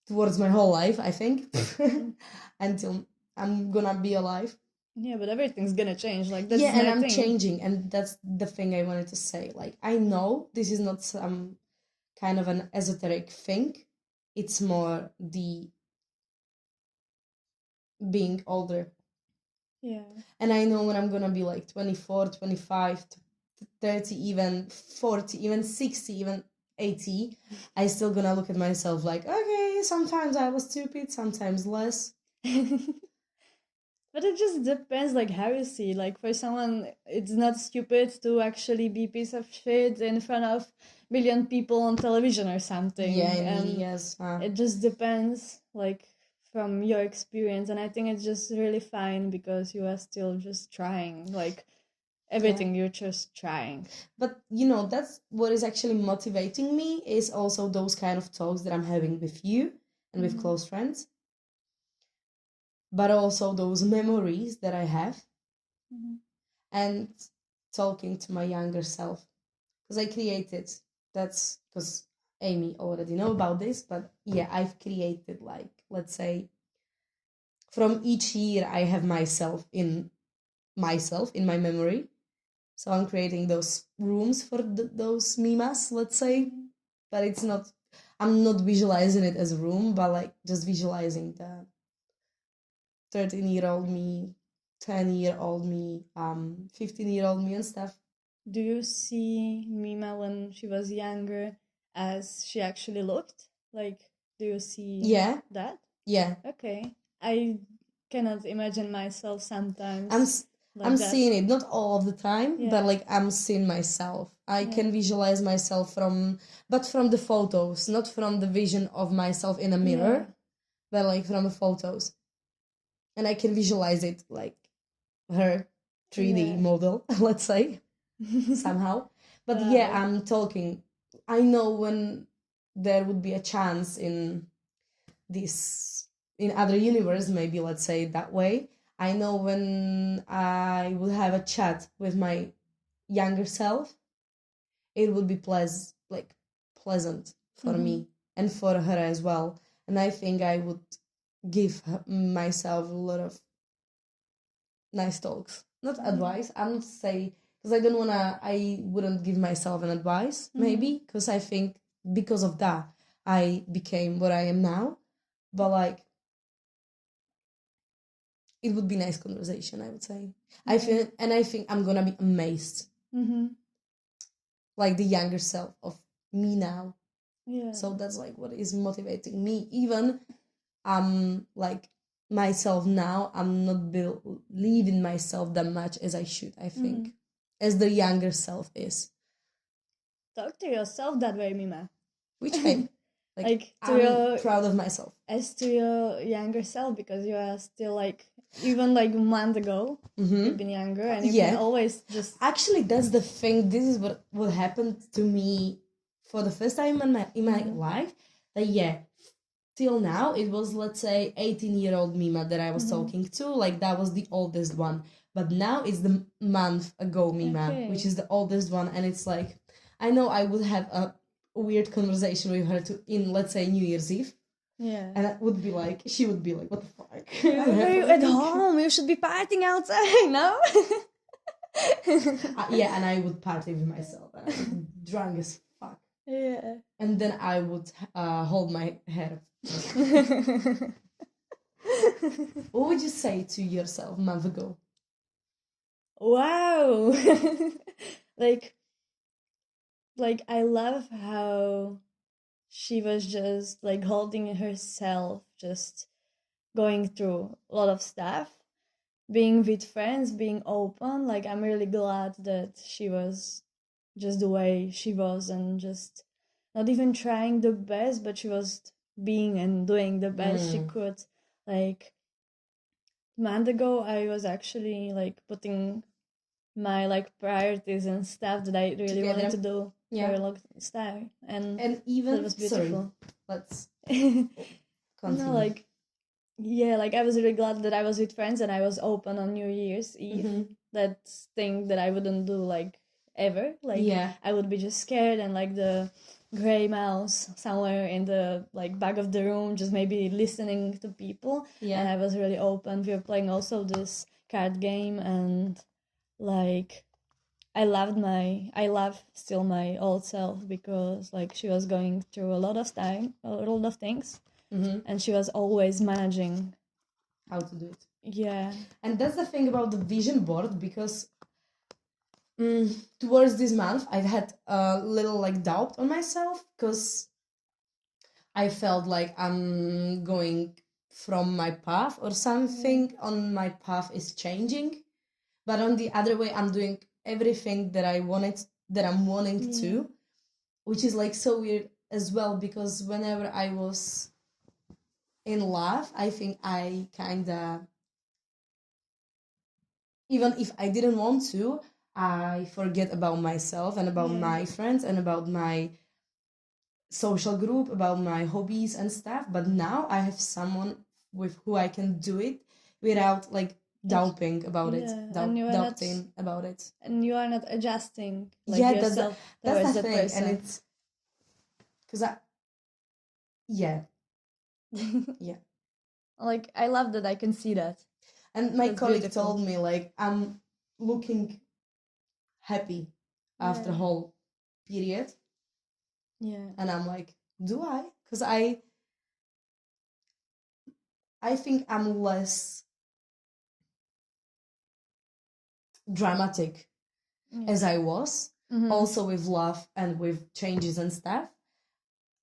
towards my whole life. I think until I'm gonna be alive.
Yeah, but everything's gonna change. Like that's
Yeah, and I'm
thing.
changing, and that's the thing I wanted to say. Like, I know this is not some kind of an esoteric thing. It's more the being older.
Yeah.
And I know when I'm gonna be like 24, 25, 30, even 40, even 60, even 80, I still gonna look at myself like, okay, sometimes I was stupid, sometimes less.
But it just depends, like how you see. Like for someone, it's not stupid to actually be piece of shit in front of million people on television or something.
Yeah,
and
yes.
it just depends, like from your experience. And I think it's just really fine because you are still just trying. Like everything, you're just trying.
But you know, that's what is actually motivating me, is also those kind of talks that I'm having with you and with close friends, but also those memories that I have, and talking to my younger self, because I created, that's because Amy already know about this, but yeah, I've created, like, let's say, from each year I have myself in my memory. So I'm creating those rooms for those mimas, let's say, but it's not, I'm not visualizing it as a room, but like just visualizing the 13-year-old me, 10-year-old me, 15-year-old me and stuff.
Do you see Mima when she was younger as she actually looked? Like, do you see that?
Yeah.
Okay. I cannot imagine myself sometimes.
I'm seeing it, not all of the time, but like I'm seeing myself. I can visualize myself from the photos, not from the vision of myself in a mirror, but like from the photos. And I can visualize it like her 3D model, let's say, somehow. But yeah, I'm talking. I know when there would be a chance in this, in other universe, maybe let's say it that way. I know when I will have a chat with my younger self, it would be pleasant for me and for her as well. And I think I would give myself a lot of nice talks. Not advice. I'm not say because I wouldn't give myself an advice maybe because I think because of that I became what I am now. But like it would be nice conversation, I would say. I think I'm gonna be amazed. Like the younger self of me now.
Yeah.
So that's like what is motivating me. Even like myself now, I'm not believing myself that much as I should, I think. As the younger self is.
Talk to yourself that way, Mima.
Which way?
Like to
I'm proud of myself.
As to your younger self, because you are still like, even like a month ago, you've been younger, and you can always just...
Actually, that's the thing. This is what happened to me for the first time in my life. That till now it was, let's say, 18-year-old Mima that I was talking to. Like that was the oldest one. But now it's the month ago Mima, which is the oldest one, and it's like I know I would have a weird conversation with her in, let's say, New Year's Eve.
Yeah.
And she would be like, what the fuck?
Are you at home? You should be partying outside, no?
And I would party with myself. And I would be drunk as fuck.
Yeah.
And then I would hold my hair. What would you say to yourself a month ago?
Wow. like I love how she was just like holding herself, just going through a lot of stuff, being with friends, being open. Like I'm really glad that she was just the way she was, and just not even trying the best, but she was being and doing the best she could. Like a month ago I was actually like putting my like priorities and stuff that I really wanted to do for a long time, and
even
that was beautiful.
Let's
continue.
No,
like like I was really glad that I was with friends and I was open on New Year's Eve. That thing that I wouldn't do like ever. Like I would be just scared and like the gray mouse somewhere in the like back of the room, just maybe listening to people. And I was really open. We were playing also this card game, and like I love still my old self, because like she was going through a lot of things, and she was always managing
how to do it.
Yeah.
And that's the thing about the vision board, because towards this month I've had a little like doubt on myself, because I felt like I'm going from my path or something on my path is changing, but on the other way I'm doing everything that I'm wanting to, which is like so weird as well, because whenever I was in love, I think I kinda, even if I didn't want to, I forget about myself and about my friends and about my social group, about my hobbies and stuff. But now I have someone with who I can do it without like doubting about it, doubting about it.
And you are not adjusting yourself towards the thing. Person.
And it's because yeah.
Like I love that I can see that.
And my colleague told me like I'm looking happy after whole period. Yeah. And I'm like, do I? Because I think I'm less dramatic as I was, also with love and with changes and stuff.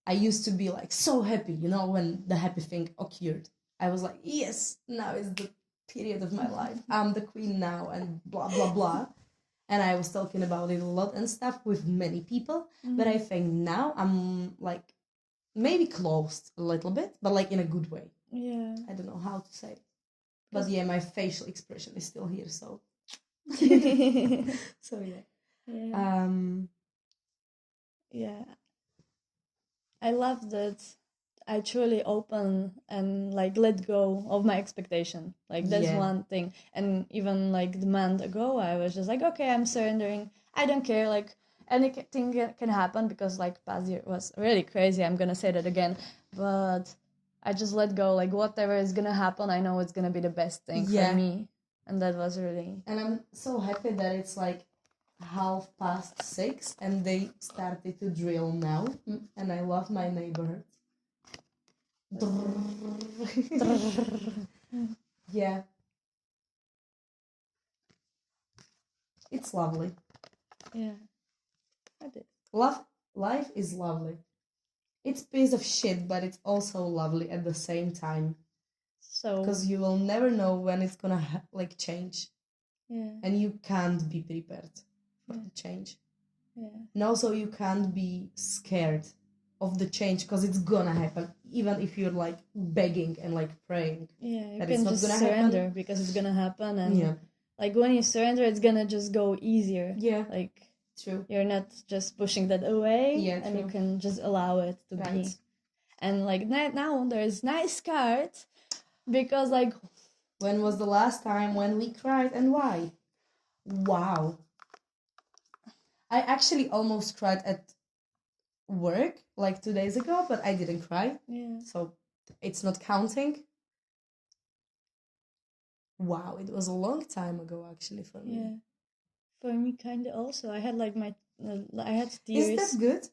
I used to be like so happy, when the happy thing occurred. I was like, yes, now is the period of my life. I'm the queen now, and blah, blah, blah. And I was talking about it a lot and stuff with many people. But I think now I'm like maybe closed a little bit, but like in a good way. Yeah. I don't know how to say it. But my facial expression is still here, so. So yeah.
Yeah. I love that I truly open and like let go of my expectation. Like that's one thing. And even like the month ago, I was just like, okay, I'm surrendering. I don't care. Like anything can happen, because like past year was really crazy. I'm gonna say that again, but I just let go. Like whatever is gonna happen, I know it's gonna be the best thing for me. and that was really.
And I'm so happy that it's like 6:30 and they started to drill now. And I love my neighborhood. Yeah. It's lovely.
Yeah, I did.
Life is lovely. It's a piece of shit, but it's also lovely at the same time.
So
Because you will never know when it's gonna change,
yeah,
and you can't be prepared for
Yeah.
the change.
yeah,
And also you can't be scared of the change because it's gonna happen, even if you're like begging and like praying.
yeah. You
That
can
it's not
just
gonna
surrender
happen.
because it's gonna happen, and
Yeah,
like when you surrender, it's gonna just go easier.
yeah,
Like
true.
you're not just pushing that away,
Yeah,
and you
true.
can just allow it to be.
Right.
And like now there's nice cards because like
When was the last time when we cried and why? Wow. I actually almost cried at work like 2 days ago, but I didn't cry.
yeah,
So it's not counting. Wow, it was a long time ago actually for me.
yeah. For me, kind of also. I had like I had
Is
tears.
that good?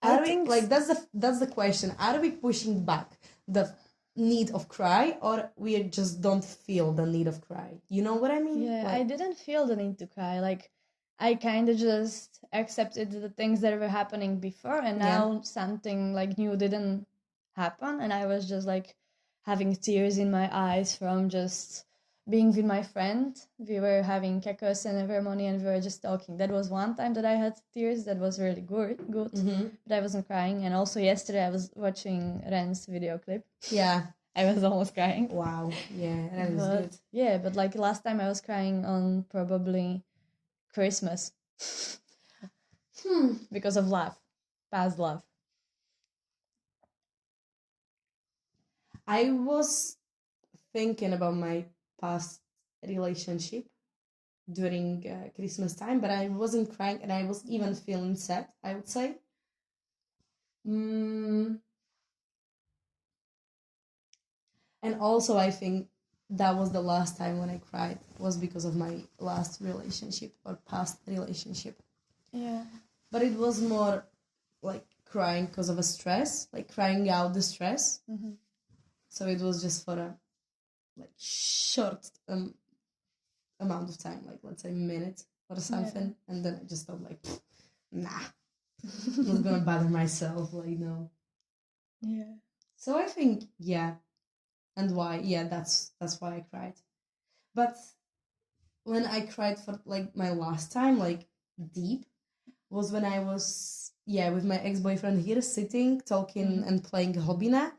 I
Are we
think
like that's the question. Are we pushing back the need of cry, or we just don't feel the need of cry? You know what I mean?
Yeah, I
Like,
didn't feel the need to cry. Like, I kind of just accepted the things that were happening before, and
Yeah.
now something like new didn't happen, and I was just like having tears in my eyes from just being with my friend. We were having kekos ceremony, and we were just talking. That was one time that I had tears. That was really good, but I wasn't crying. And also yesterday, I was watching Ren's video clip.
yeah.
I was almost crying.
Wow. Yeah, that is
But
good.
yeah, but like last time I was crying on probably Christmas because of love, past love.
I was thinking about my past relationship during Christmas time, but I wasn't crying and I was even feeling sad, I would say. Mm. And also, I think that was the last time when I cried was because of my last relationship or past relationship.
Yeah.
But it was more like crying because of a stress, like crying out the stress.
Mm-hmm.
So it was just for a short amount of time, like let's say a minute or something, and then I just thought like, nah, I'm not gonna bother myself, like no.
Yeah.
So I think yeah, and why? Yeah, that's why I cried. But when I cried for like my last time, like deep, was when I was with my ex-boyfriend here sitting, talking and playing Hobina,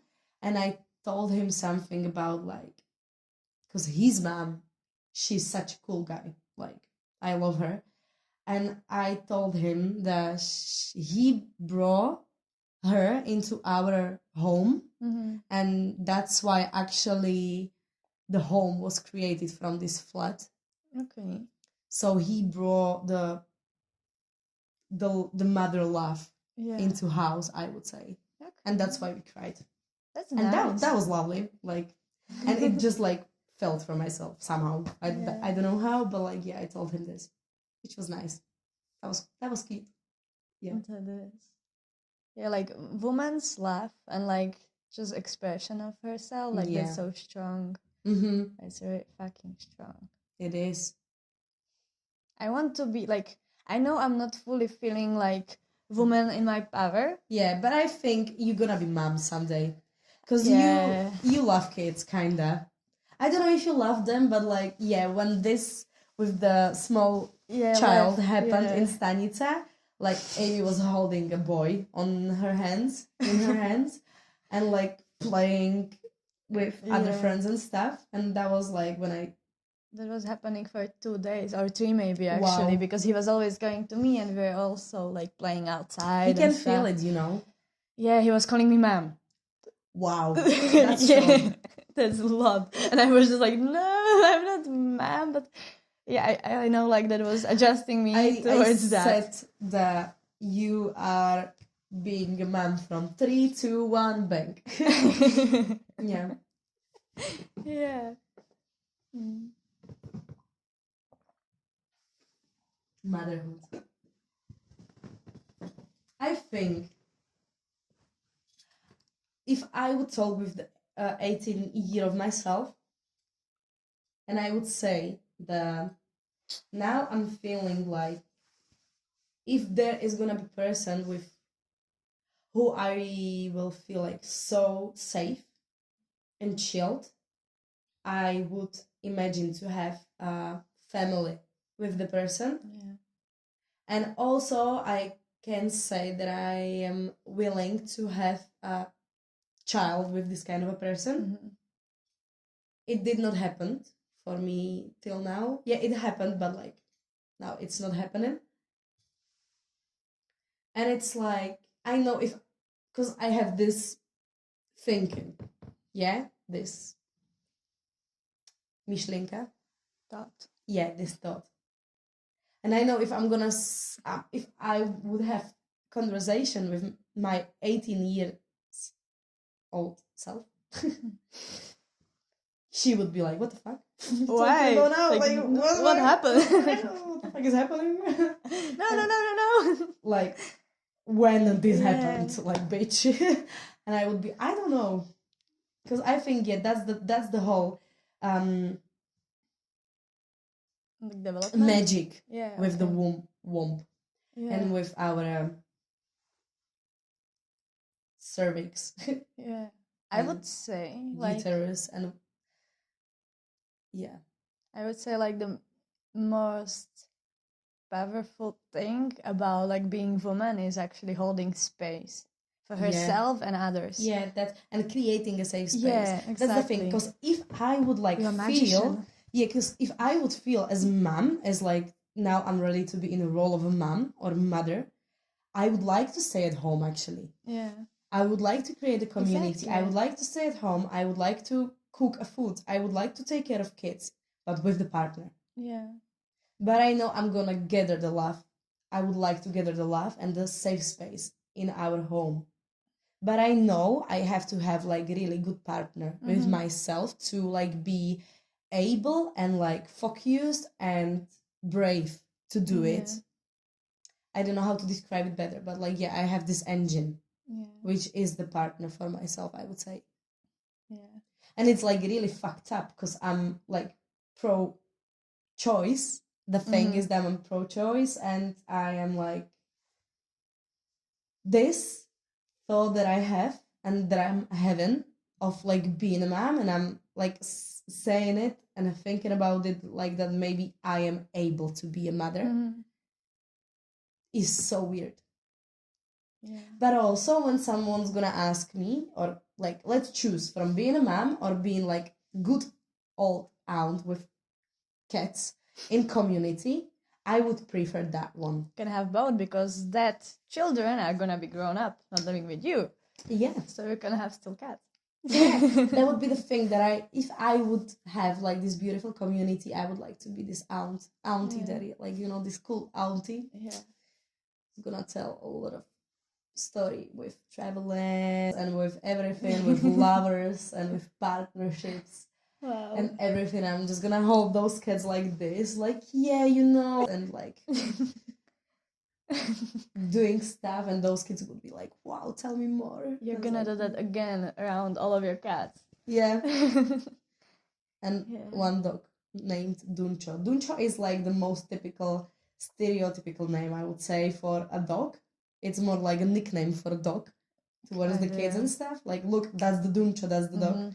and I told him something about like, because his mom, she's such a cool guy, like I love her, and I told him that he brought her into our home, and that's why actually the home was created from this flat.
Okay.
So he brought the mother love into house, I would say. Okay. And that's why we cried.
That's
and
nice.
that was lovely, like, and it just like felt for myself somehow. I don't know how, but like I told him this, which was nice. That was cute. Yeah.
That is. Yeah, like woman's laugh and like just expression of herself, like that's so strong. It's very fucking strong.
It is.
I want to be like, I know I'm not fully feeling like woman in my power.
Yeah, but I think you're gonna be mom someday, because you love kids, kinda. I don't know if you love them, but like when this with the small child happened in Stanica, like Amy was holding a boy in her hands, and like playing with other friends and stuff, and that was like when
that was happening for 2 days or 3 maybe actually, because he was always going to me and we were also like playing outside.
He can feel it, you know.
Yeah, he was calling me ma'am.
Wow, that's strong.
That's a lot. And I was just like, no, I'm not ma'am, but yeah, I know like that was adjusting me towards that.
I said that you are being a man from 3, 2, 1, bang. Yeah.
Yeah.
motherhood. I think if I would talk with the 18-year of myself, and I would say that now I'm feeling like if there is gonna be person with who I will feel like so safe and chilled, I would imagine to have a family with the person.
Yeah.
And also I can say that I am willing to have a child with this kind of a person.
Mm-hmm.
It did not happen for me till now. Yeah, it happened, but like now it's not happening. And it's like I know if because I have this thinking, yeah, this Michelinka,
Thought.
yeah, this thought. And I know if I'm gonna if I would have conversation with my 18 years old self, she would be like, "What the fuck?
Why? Like, what happened?
What the fuck is happening?
No.
Like, when did this
Yeah.
happened? Like, bitch." And I would be, I don't know, because I think that's the whole
Like development.
magic
Yeah.
with the
okay.
womb
Yeah.
and with our cervix,
Yeah. I would say like
uterus, and yeah,
I would say like the most powerful thing about like being woman is actually holding space for herself and others.
Yeah, that and creating a safe space.
Yeah, exactly.
That's the thing. Because if I would like
You're a
feel,
magician.
yeah, because if I would feel as mom, as like now I'm ready to be in the role of a mom or mother, I would like to stay at home. Actually,
Yeah.
I would like to create a community.
Exactly.
I would like to stay at home. I would like to cook a food. I would like to take care of kids, but with the partner.
Yeah.
But I know I'm gonna gather the love. I would like to gather the love and the safe space in our home. But I know I have to have like a really good partner with myself to like be able and like focused and brave to do it. I don't know how to describe it better, but like yeah, I have this engine, which is the partner for myself, I would say.
Yeah.
And it's like really fucked up because I'm like pro choice. The thing is that I'm pro choice and I am like this thought that I have and that I'm having of like being a mom, and I'm like saying it and thinking about it like that maybe I am able to be a mother is so weird. Yeah. But also when someone's gonna ask me, or like let's choose from being a mom or being like good old aunt with cats in community, I would prefer that one.
Can have both because that children are gonna be grown up, not living with you.
Yeah.
So you're gonna have still cats.
Yeah, that would be the thing that if I would have like this beautiful community, I would like to be this auntie that like, you know, this cool auntie. Yeah. Who's gonna tell a lot of story with traveling and with everything, with lovers and with partnerships. Wow. And everything. I'm just gonna hold those kids like this, like, yeah, you know, and like doing stuff, and those kids would be like, wow, tell me more.
You're gonna do that again around all of your cats.
Yeah. And one dog named Duncho. Duncho is like the most typical, stereotypical name, I would say, for a dog. It's more like a nickname for a dog towards the kids and stuff. Like, look, that's the Duncho, that's the dog.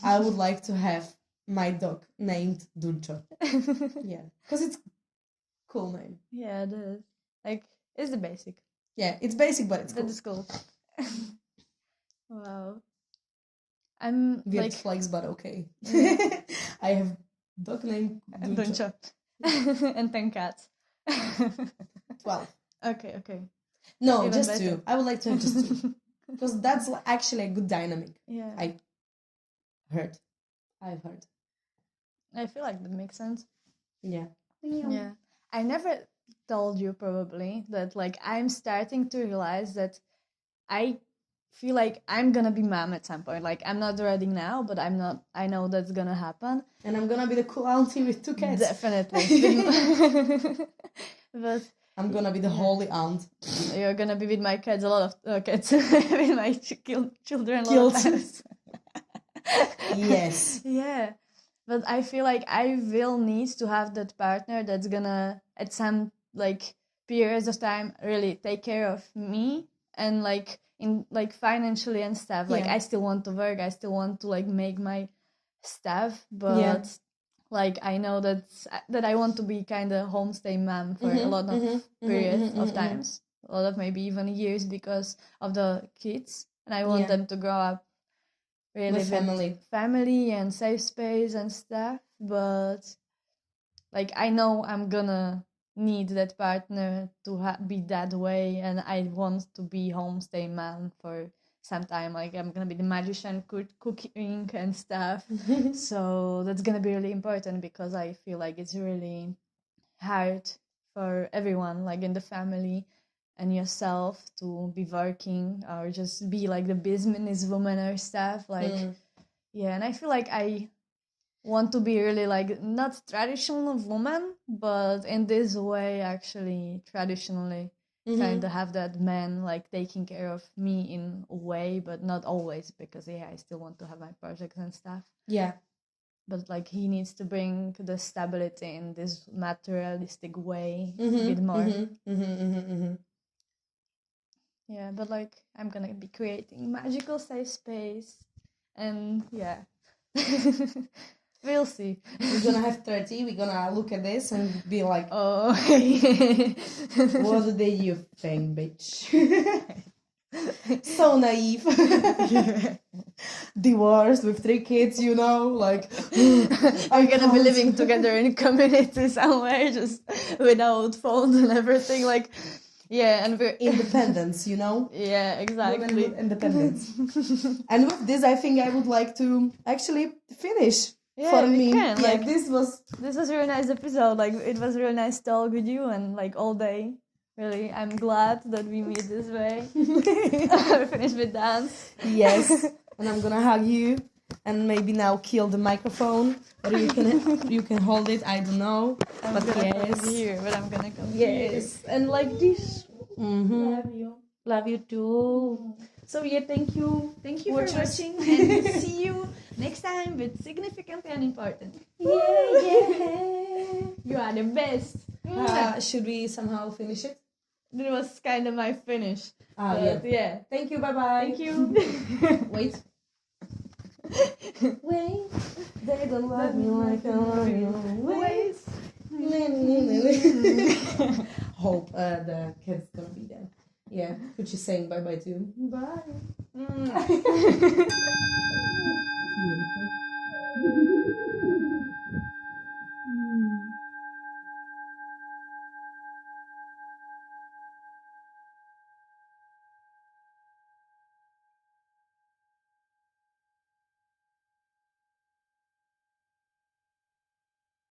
I would like to have my dog named Duncho. Yeah, because it's a cool name. Yeah, it is. Like, it's the basic. Yeah, it's basic, but it's cool. That is cool. Wow. I'm weird like flex, but okay. Yeah. I have dog named Duncho. And 10 cats. 12. Okay. No, even just better. 2. I would like to have just 2. Because that's actually a good dynamic. Yeah. I've heard. I feel like that makes sense. Yeah. Yeah. I never told you probably that like I'm starting to realize that I feel like I'm gonna be mom at some point. Like I'm not ready now, but I know that's gonna happen. And I'm gonna be the cool auntie with 2 cats. Definitely.
But
I'm gonna be the holy aunt.
you're gonna be with my kids, a lot of kids, with my children a lot of times.
Yes.
Yeah, but I feel like I will need to have that partner that's gonna at some like periods of time really take care of me, and like in like financially and stuff. Like
Yeah.
I still want to work, I still want to like make my stuff, but
Yeah.
like I know that I want to be kind of homestay mom for a lot of periods of times, a lot of maybe even years, because of the kids, and I want
Yeah.
them to grow up really
With family.
and safe space and stuff. But like I know I'm gonna need that partner to be that way, and I want to be homestay man for some time. Like I'm gonna be the magician, cooking and stuff. So that's gonna be really important, because I feel like it's really hard for everyone, like in the family and yourself, to be working or just be like the business woman or stuff. Like yeah, and I feel like I want to be really like not traditional woman, but in this way actually traditionally kind of have that man like taking care of me in a way, but not always, because yeah, I still want to have my projects and stuff.
Yeah.
But like he needs to bring the stability in this materialistic way a bit more. Yeah, but like I'm gonna be creating magical safe space, and yeah. We'll see.
We're gonna have 30, we're gonna look at this and be like,
oh.
What do you think, bitch? So naive. Divorced with 3 kids, you know, like
I'm gonna be living together in a community somewhere, just without phones and everything. Like, yeah, and we're
independence, you know.
Yeah, exactly.
Women with independence. And with this, I think I would like to actually finish.
Yeah,
for
we
me,
can.
yeah,
Like,
this was
a really nice episode. Like, it was really nice talk with you, and like all day. Really, I'm glad that we meet this way. We finished with dance.
Yes, and I'm gonna hug you, and maybe now kill the microphone, or you can hold it. I don't know, but yes,
here, but I'm gonna come
yes, and like this.
Love you.
Love you too. So yeah, thank you
for watching, and see you next time with significant and important.
Yeah.
You are the best.
Should we somehow finish it?
It was kind of my finish. Yeah.
Thank you. Bye bye.
Thank you.
Wait. Wait. They don't love me like I love you. Wait. Hope the kid's gonna be there. Yeah. Could you saying bye bye too? Bye.